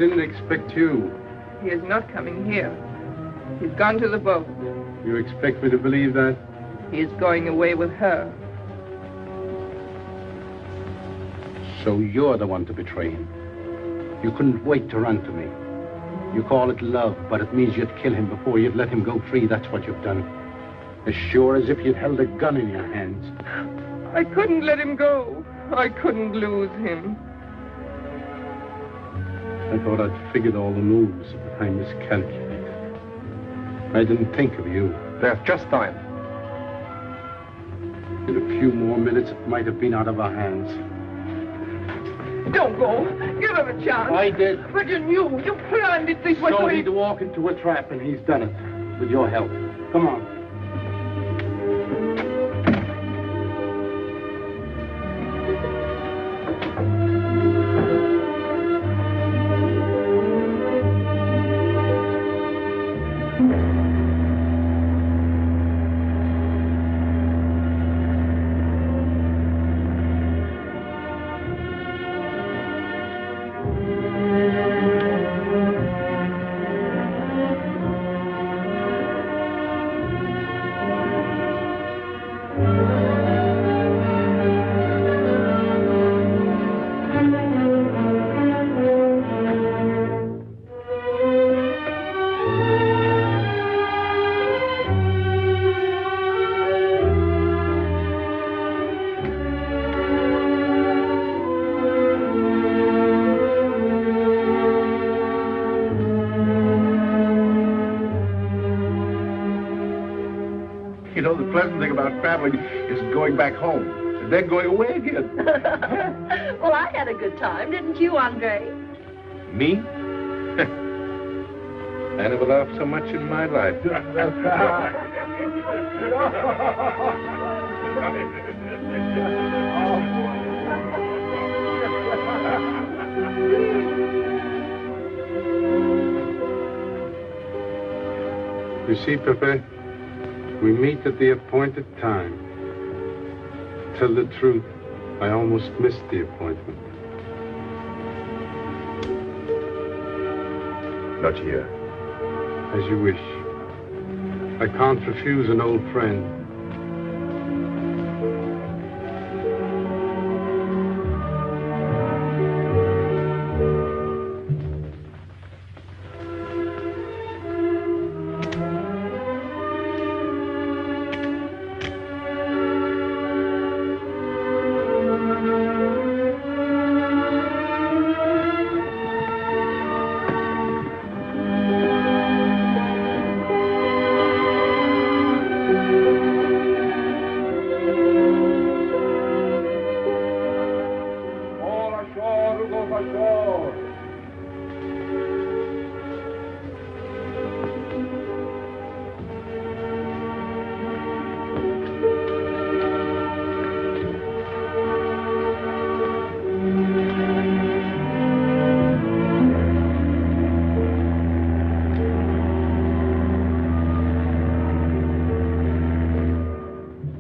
Speaker 4: didn't expect you.
Speaker 13: He is not coming here. He's gone to the boat.
Speaker 4: You expect me to believe that?
Speaker 13: He is going away with her.
Speaker 4: So you're the one to betray him. You couldn't wait to run to me. You call it love, but it means you'd kill him before you'd let him go free. That's what you've done. As sure as if you'd held a gun in your hands.
Speaker 13: I couldn't let him go. I couldn't lose him.
Speaker 4: I thought I'd figured all the moves, but I miscalculated. I didn't think of you.
Speaker 15: There's just time.
Speaker 4: In a few more minutes, it might have been out of our hands.
Speaker 13: Don't go. Give him a chance.
Speaker 4: I did.
Speaker 13: But you knew. You planned it this way.
Speaker 4: So he'd walk into a trap, and he's done it. With your help. Come on.
Speaker 1: You know, the pleasant thing about traveling is going back home. And then going away again.
Speaker 16: Well, I had a good time, didn't you, Andre?
Speaker 1: Me? I never laughed so much in my life.
Speaker 4: You see, Pepe, we meet at the appointed time. Tell the truth, I almost missed the appointment.
Speaker 5: Not here.
Speaker 4: As you wish. I can't refuse an old friend.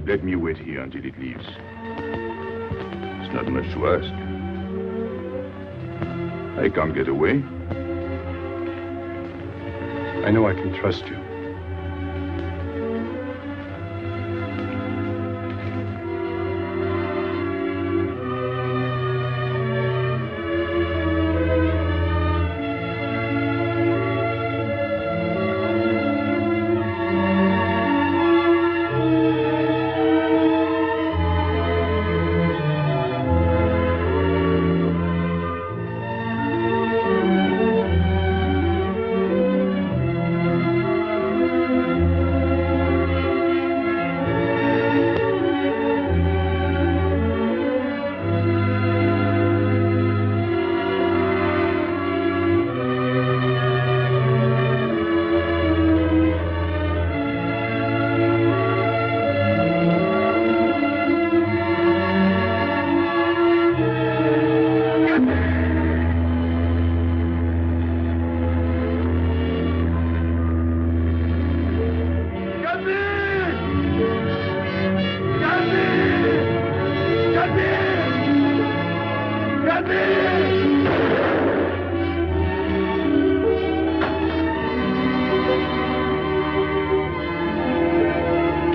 Speaker 5: Let me wait here until it leaves. It's not much to ask. I can't get away.
Speaker 4: I know I can trust you.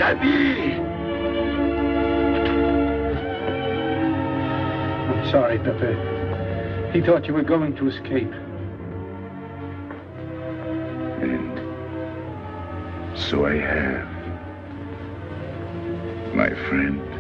Speaker 14: ami!
Speaker 3: I'm sorry, Pepe. He thought you were going to escape.
Speaker 5: And so I have, my friend.